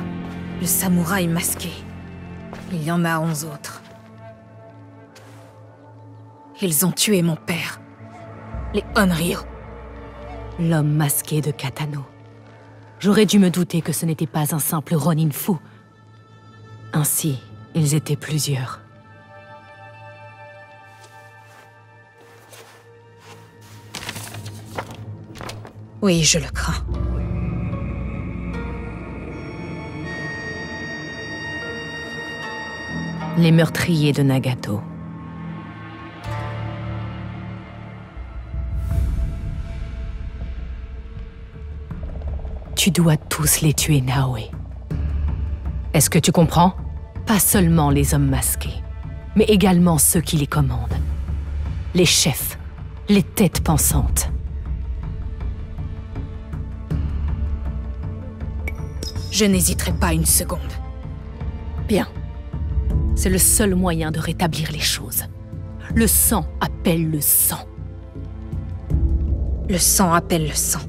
le samouraï masqué. Il y en a 11 autres. Ils ont tué mon père. Les Onryo. L'homme masqué de Katano. J'aurais dû me douter que ce n'était pas un simple Ronin fou. Ainsi, ils étaient plusieurs. Oui, je le crains. Les meurtriers de Nagato. Tu dois tous les tuer, Naoé. Est-ce que tu comprends? Pas seulement les hommes masqués, mais également ceux qui les commandent. Les chefs, les têtes pensantes. Je n'hésiterai pas une seconde. Bien. C'est le seul moyen de rétablir les choses. Le sang appelle le sang. Le sang appelle le sang.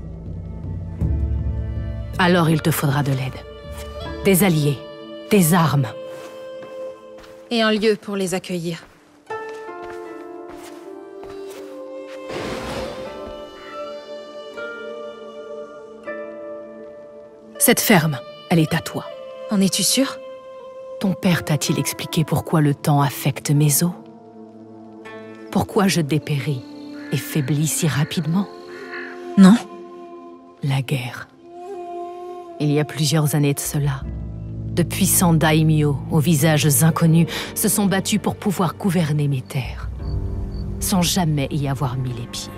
Alors il te faudra de l'aide. Des alliés, des armes. Et un lieu pour les accueillir. Cette ferme, elle est à toi. En es-tu sûr? Ton père t'a-t-il expliqué pourquoi le temps affecte mes os? Pourquoi je dépéris et faiblis si rapidement? Non. La guerre. Il y a plusieurs années de cela, de puissants daimyo aux visages inconnus se sont battus pour pouvoir gouverner mes terres, sans jamais y avoir mis les pieds.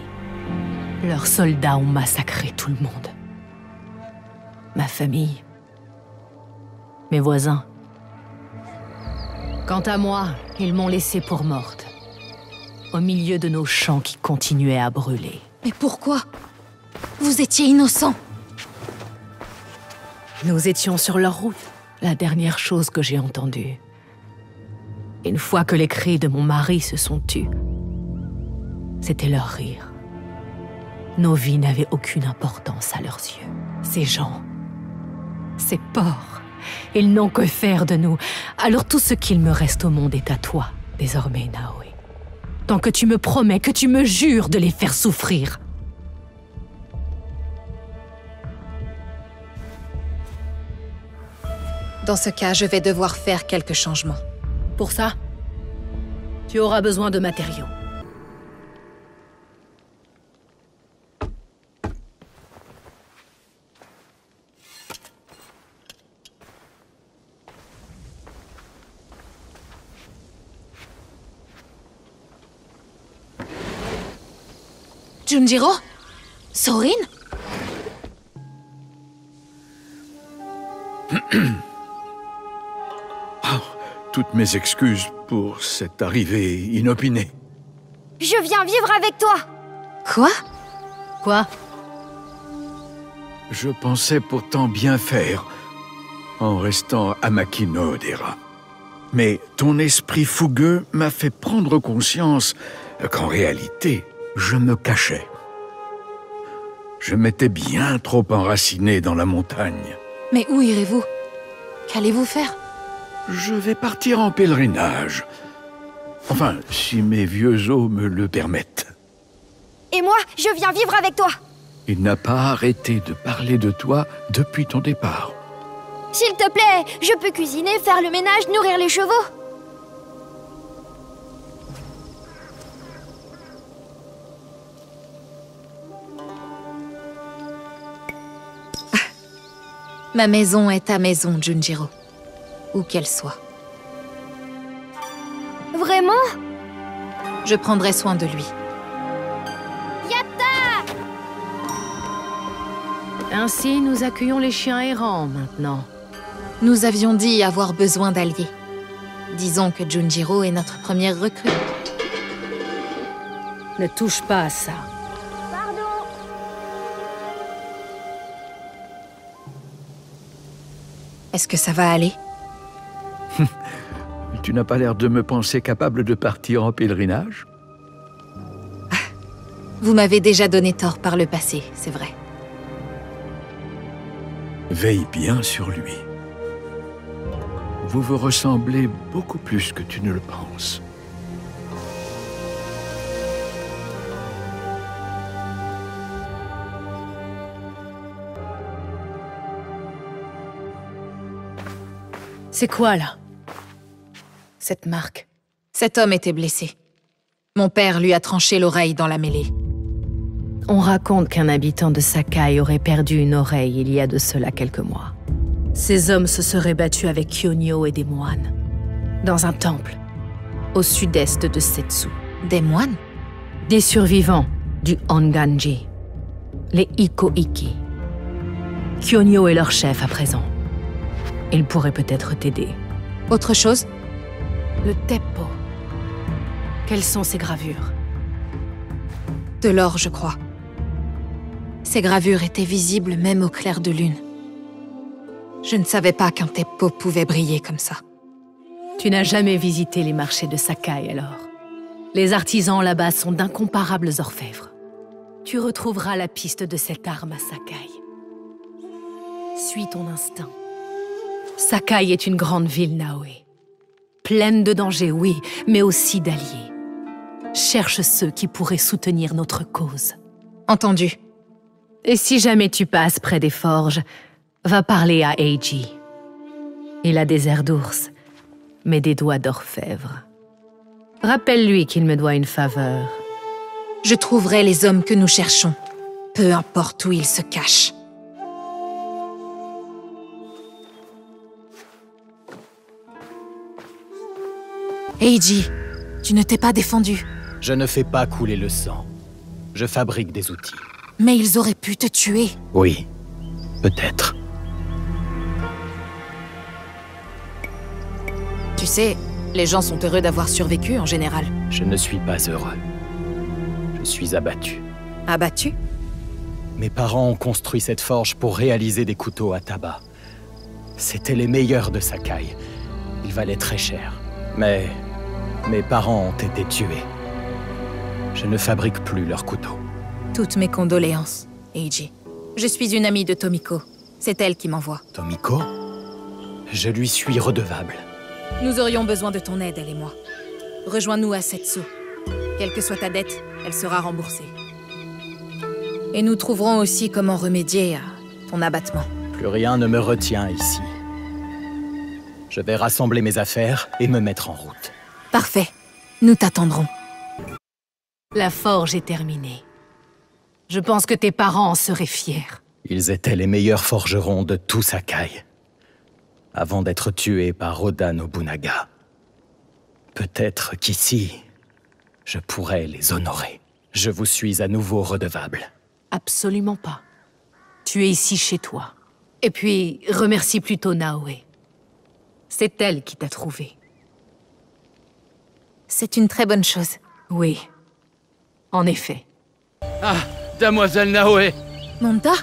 Leurs soldats ont massacré tout le monde. Ma famille mes voisins. Quant à moi, ils m'ont laissée pour morte, au milieu de nos champs qui continuaient à brûler. Mais pourquoi? Vous étiez innocent. Nous étions sur leur route, la dernière chose que j'ai entendue. Une fois que les cris de mon mari se sont tus, c'était leur rire. Nos vies n'avaient aucune importance à leurs yeux. Ces gens, ces porcs, ils n'ont que faire de nous. Alors tout ce qu'il me reste au monde est à toi, désormais, Naoe. Tant que tu me promets, que tu me jures de les faire souffrir. Dans ce cas, je vais devoir faire quelques changements. Pour ça, tu auras besoin de matériaux. Junjiro? Sorin? Toutes mes excuses pour cette arrivée inopinée. Je viens vivre avec toi. Quoi? Je pensais pourtant bien faire en restant à Makino Odera. Mais ton esprit fougueux m'a fait prendre conscience qu'en réalité, je me cachais. Je m'étais bien trop enraciné dans la montagne. Mais où irez-vous? Qu'allez-vous faire? Je vais partir en pèlerinage. Enfin, si mes vieux os me le permettent. Et moi, je viens vivre avec toi. Il n'a pas arrêté de parler de toi depuis ton départ. S'il te plaît, je peux cuisiner, faire le ménage, nourrir les chevaux. Ma maison est ta maison, Junjiro. Où qu'elle soit. Vraiment? Je prendrai soin de lui. Yatta! Ainsi, nous accueillons les chiens errants, maintenant. Nous avions dit avoir besoin d'alliés. Disons que Junjiro est notre première recrue. Ne touche pas à ça. Pardon. Est-ce que ça va aller? Tu n'as pas l'air de me penser capable de partir en pèlerinage? Vous m'avez déjà donné tort par le passé, c'est vrai. Veille bien sur lui. Vous vous ressemblez beaucoup plus que tu ne le penses. C'est quoi, là? Cette marque. Cet homme était blessé. Mon père lui a tranché l'oreille dans la mêlée. On raconte qu'un habitant de Sakai aurait perdu une oreille il y a de cela quelques mois. Ces hommes se seraient battus avec Kyonyo et des moines. Dans un temple, au sud-est de Setsu. Des moines? Des survivants du Honganji. Les Iko-Iki. Kyonyo est leur chef à présent. Il pourrait peut-être t'aider. Autre chose? Le Teppo. Quelles sont ces gravures? De l'or, je crois. Ces gravures étaient visibles même au clair de lune. Je ne savais pas qu'un Teppo pouvait briller comme ça. Tu n'as jamais visité les marchés de Sakai, alors? Les artisans là-bas sont d'incomparables orfèvres. Tu retrouveras la piste de cette arme à Sakai. Suis ton instinct. Sakai est une grande ville, Naoe. Pleine de dangers, oui, mais aussi d'alliés. Cherche ceux qui pourraient soutenir notre cause. Entendu. Et si jamais tu passes près des forges, va parler à Eiji. Il a des airs d'ours, mais des doigts d'orfèvre. Rappelle-lui qu'il me doit une faveur. Je trouverai les hommes que nous cherchons, peu importe où ils se cachent. Eiji, tu ne t'es pas défendu. Je ne fais pas couler le sang. Je fabrique des outils. Mais ils auraient pu te tuer. Oui, peut-être. Tu sais, les gens sont heureux d'avoir survécu en général. Je ne suis pas heureux. Je suis abattu. Abattu? Mes parents ont construit cette forge pour réaliser des couteaux à tabac. C'étaient les meilleurs de Sakai. Ils valaient très cher. Mais mes parents ont été tués. Je ne fabrique plus leurs couteaux. Toutes mes condoléances, Eiji. Je suis une amie de Tomiko. C'est elle qui m'envoie. Tomiko? Je lui suis redevable. Nous aurions besoin de ton aide, elle et moi. Rejoins-nous à Setsu. Quelle que soit ta dette, elle sera remboursée. Et nous trouverons aussi comment remédier à ton abattement. Plus rien ne me retient ici. Je vais rassembler mes affaires et me mettre en route. Parfait. Nous t'attendrons. La forge est terminée. Je pense que tes parents en seraient fiers. Ils étaient les meilleurs forgerons de tout Sakai. Avant d'être tués par Oda Nobunaga. Peut-être qu'ici, je pourrais les honorer. Je vous suis à nouveau redevable. Absolument pas. Tu es ici chez toi. Et puis, remercie plutôt Naoe. C'est elle qui t'a trouvé. C'est une très bonne chose. Oui. En effet. Ah, Damoiselle Naoe! Monta?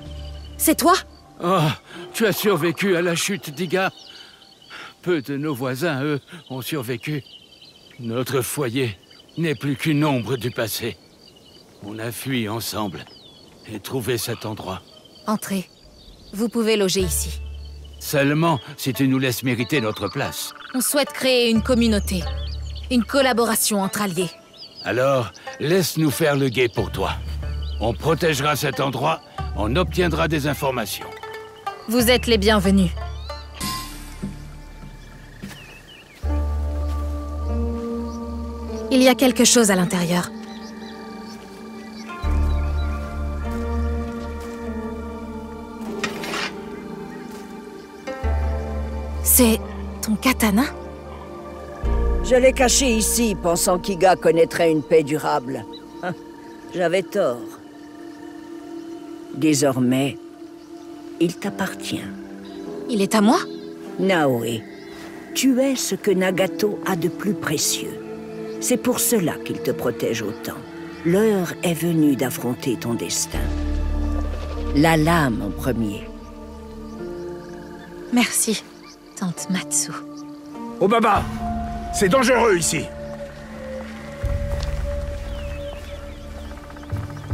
C'est toi? Oh, tu as survécu à la chute d'Iga. Peu de nos voisins, eux, ont survécu. Notre foyer n'est plus qu'une ombre du passé. On a fui ensemble et trouvé cet endroit. Entrez. Vous pouvez loger ici. Seulement si tu nous laisses mériter notre place. On souhaite créer une communauté. Une collaboration entre alliés. Alors, laisse-nous faire le guet pour toi. On protégera cet endroit, on obtiendra des informations. Vous êtes les bienvenus. Il y a quelque chose à l'intérieur. C'est ton katana? Je l'ai caché ici, pensant qu'Iga connaîtrait une paix durable. J'avais tort. Désormais, il t'appartient. Il est à moi? Naoe, tu es ce que Nagato a de plus précieux. C'est pour cela qu'il te protège autant. L'heure est venue d'affronter ton destin. La lame en premier. Merci, tante Matsu. Obaba, c'est dangereux ici.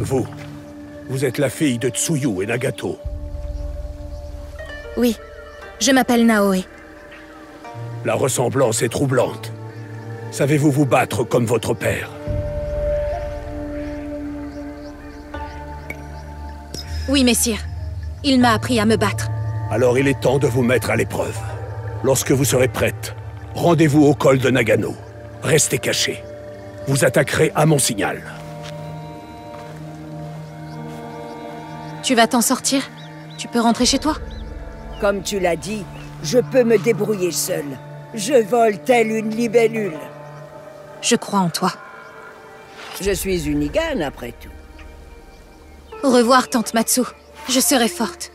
Vous êtes la fille de Tsuyu et Nagato. Oui, je m'appelle Naoe. La ressemblance est troublante. Savez-vous vous battre comme votre père? Oui, messire. Il m'a appris à me battre. Alors il est temps de vous mettre à l'épreuve. Lorsque vous serez prête, rendez-vous au col de Nagano. Restez cachés. Vous attaquerez à mon signal. Tu vas t'en sortir? Tu peux rentrer chez toi? Comme tu l'as dit, je peux me débrouiller seule. Je vole telle une libellule. Je crois en toi. Je suis une Igane, après tout. Au revoir, tante Matsu. Je serai forte.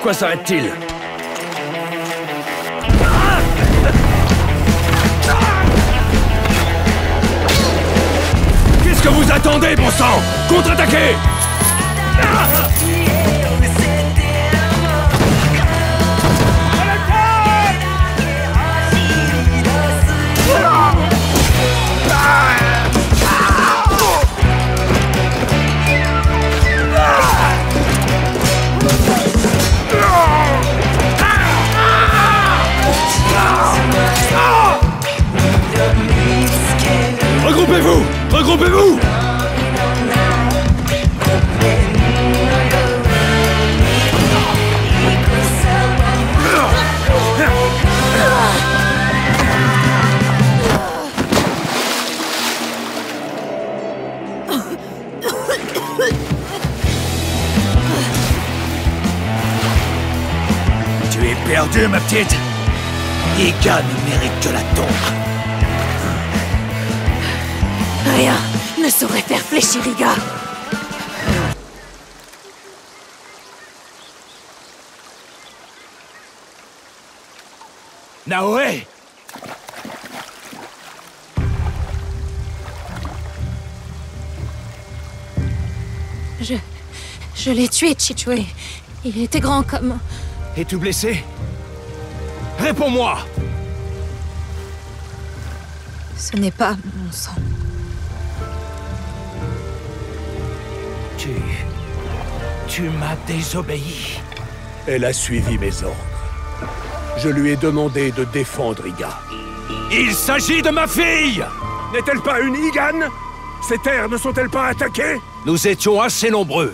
Pourquoi s'arrête-t-il? Qu'est-ce que vous attendez, bon sang? Contre-attaquez! Regroupez-vous! Regroupez-vous! Tu es perdue, ma petite. Iga ne mérite que la tombe. Rien ne saurait faire fléchir Iga. Naoé! Je l'ai tué, Chichue. Il était grand comme... Es-tu blessé? Réponds-moi! Ce n'est pas mon sang. Tu m'as désobéi. Elle a suivi mes ordres. Je lui ai demandé de défendre Iga. Il s'agit de ma fille! N'est-elle pas une Igane? Ces terres ne sont-elles pas attaquées? Nous étions assez nombreux.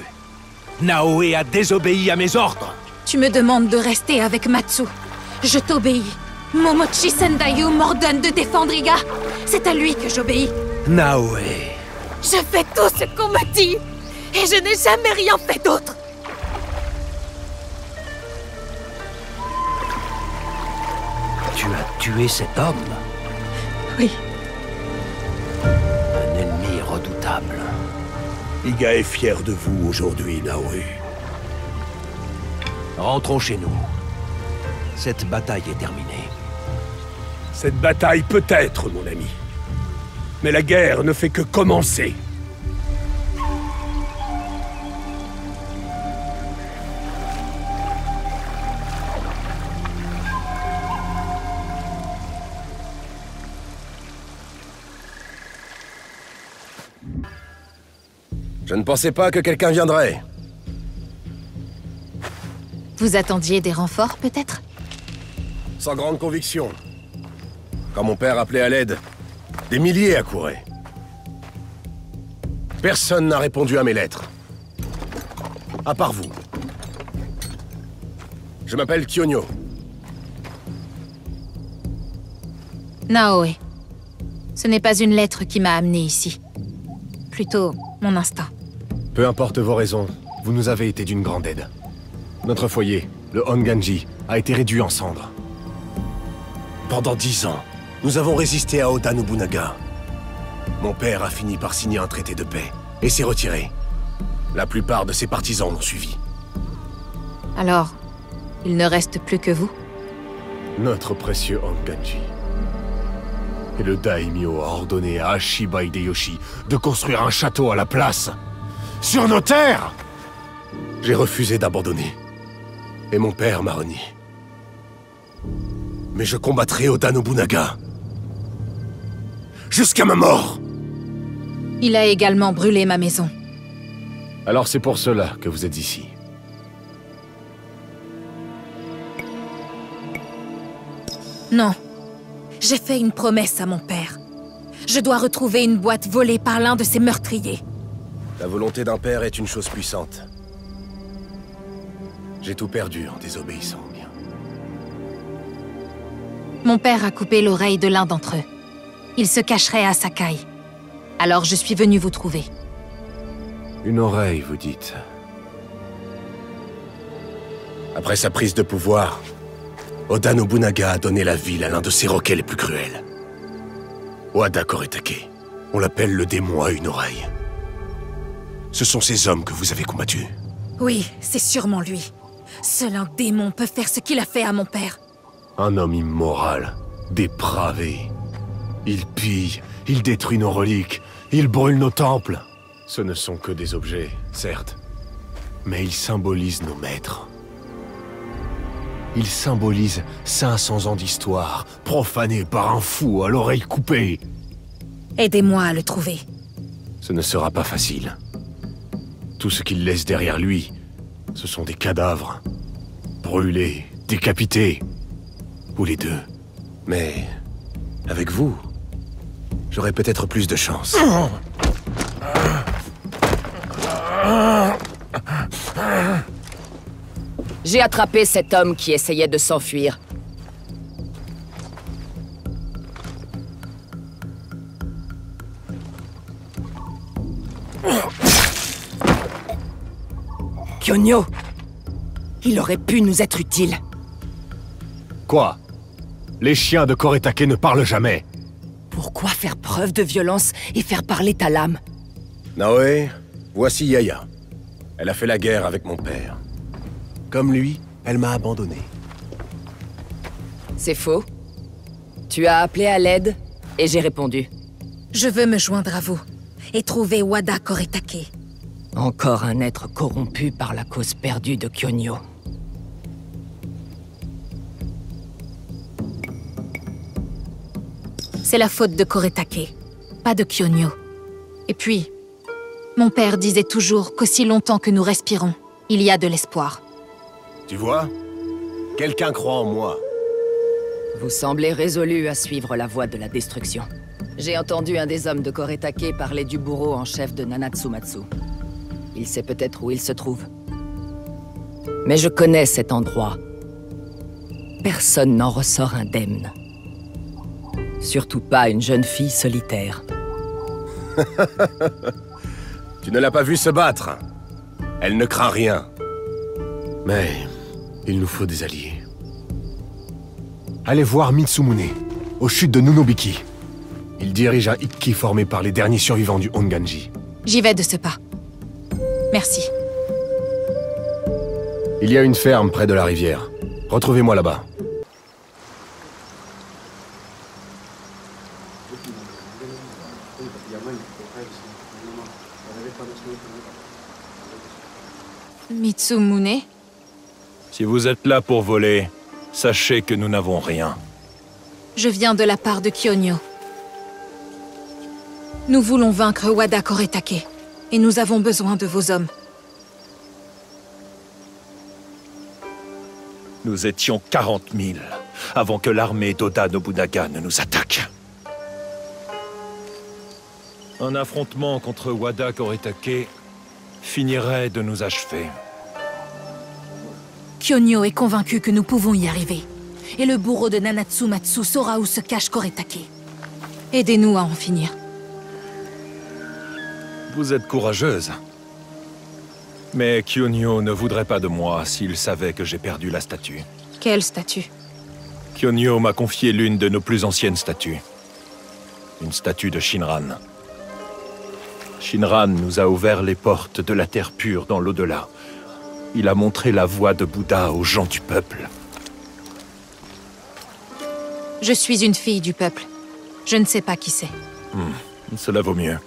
Naoé a désobéi à mes ordres. Tu me demandes de rester avec Matsu. Je t'obéis. Momochi Sendayu m'ordonne de défendre Iga. C'est à lui que j'obéis. Naoé... Je fais tout ce qu'on me dit. Et je n'ai jamais rien fait d'autre. Tu as tué cet homme? Oui. Un ennemi redoutable. Iga est fier de vous aujourd'hui, Naoé. Rentrons chez nous. Cette bataille est terminée. Cette bataille peut être, mon ami. Mais la guerre ne fait que commencer. Je ne pensais pas que quelqu'un viendrait. Vous attendiez des renforts, peut-être? Sans grande conviction. Quand mon père appelait à l'aide, des milliers accouraient. Personne n'a répondu à mes lettres. À part vous. Je m'appelle Kyonyo. Naoé. Ce n'est pas une lettre qui m'a amené ici. Plutôt mon instinct. Peu importe vos raisons, vous nous avez été d'une grande aide. Notre foyer, le Honganji, a été réduit en cendres. Pendant 10 ans, nous avons résisté à Oda Nobunaga. Mon père a fini par signer un traité de paix et s'est retiré. La plupart de ses partisans l'ont suivi. Alors, il ne reste plus que vous? Notre précieux Honganji. Et le daimyo a ordonné à Hashiba Hideyoshi de construire un château à la place. Sur nos terres! J'ai refusé d'abandonner. Et mon père m'a renié. Mais je combattrai Oda Nobunaga. Jusqu'à ma mort! Il a également brûlé ma maison. Alors c'est pour cela que vous êtes ici. Non. J'ai fait une promesse à mon père. Je dois retrouver une boîte volée par l'un de ces meurtriers. La volonté d'un père est une chose puissante. J'ai tout perdu en désobéissant. Mon père a coupé l'oreille de l'un d'entre eux. Il se cacherait à Sakai. Alors je suis venu vous trouver. Une oreille, vous dites. Après sa prise de pouvoir, Oda Nobunaga a donné la ville à l'un de ses roquets les plus cruels. Wada Koretake. On l'appelle le démon à une oreille. Ce sont ces hommes que vous avez combattus. Oui, c'est sûrement lui. Seul un démon peut faire ce qu'il a fait à mon père. Un homme immoral, dépravé. Il pille, il détruit nos reliques, il brûle nos temples. Ce ne sont que des objets, certes, mais ils symbolisent nos maîtres. Ils symbolisent 500 ans d'histoire, profanés par un fou à l'oreille coupée. Aidez-moi à le trouver. Ce ne sera pas facile. Tout ce qu'il laisse derrière lui, ce sont des cadavres. Brûlés, décapités. Ou les deux. Mais... avec vous, j'aurais peut-être plus de chance. J'ai attrapé cet homme qui essayait de s'enfuir. Kyonyo! Il aurait pu nous être utile. Quoi? Les chiens de Koretake ne parlent jamais. Pourquoi faire preuve de violence et faire parler ta lame? Naoe, voici Yaya. Elle a fait la guerre avec mon père. Comme lui, elle m'a abandonné. C'est faux. Tu as appelé à l'aide et j'ai répondu. Je veux me joindre à vous et trouver Wada Koretake. Encore un être corrompu par la cause perdue de Kyonyo. C'est la faute de Koretake, pas de Kyonyo. Et puis, mon père disait toujours qu'aussi longtemps que nous respirons, il y a de l'espoir. Tu vois? Quelqu'un croit en moi. Vous semblez résolu à suivre la voie de la destruction. J'ai entendu un des hommes de Koretake parler du bourreau en chef de Nanatsumatsu. Il sait peut-être où il se trouve. Mais je connais cet endroit. Personne n'en ressort indemne. Surtout pas une jeune fille solitaire. Tu ne l'as pas vue se battre. Elle ne craint rien. Mais il nous faut des alliés. Allez voir Mitsumune, aux chutes de Nunobiki. Il dirige un Ikki formé par les derniers survivants du Honganji. J'y vais de ce pas. Merci. Il y a une ferme près de la rivière. Retrouvez-moi là-bas. Mitsumune? Si vous êtes là pour voler, sachez que nous n'avons rien. Je viens de la part de Kyonyo. Nous voulons vaincre Wada Koretake, et nous avons besoin de vos hommes. Nous étions 40 000, avant que l'armée d'Oda Nobunaga ne nous attaque. Un affrontement contre Wada Koretake finirait de nous achever. Kyonyo est convaincu que nous pouvons y arriver. Et le bourreau de Nanatsumatsu saura où se cache Koretake. Aidez-nous à en finir. Vous êtes courageuse. Mais Kyonyo ne voudrait pas de moi s'il savait que j'ai perdu la statue. Quelle statue? Kyonyo m'a confié l'une de nos plus anciennes statues. Une statue de Shinran. Shinran nous a ouvert les portes de la terre pure dans l'au-delà. Il a montré la voie de Bouddha aux gens du peuple. Je suis une fille du peuple. Je ne sais pas qui c'est. Cela vaut mieux.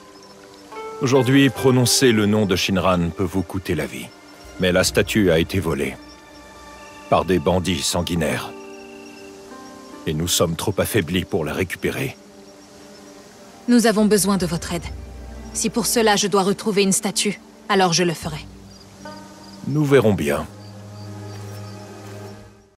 Aujourd'hui, prononcer le nom de Shinran peut vous coûter la vie. Mais la statue a été volée. Par des bandits sanguinaires. Et nous sommes trop affaiblis pour la récupérer. Nous avons besoin de votre aide. Si pour cela je dois retrouver une statue, alors je le ferai. Nous verrons bien.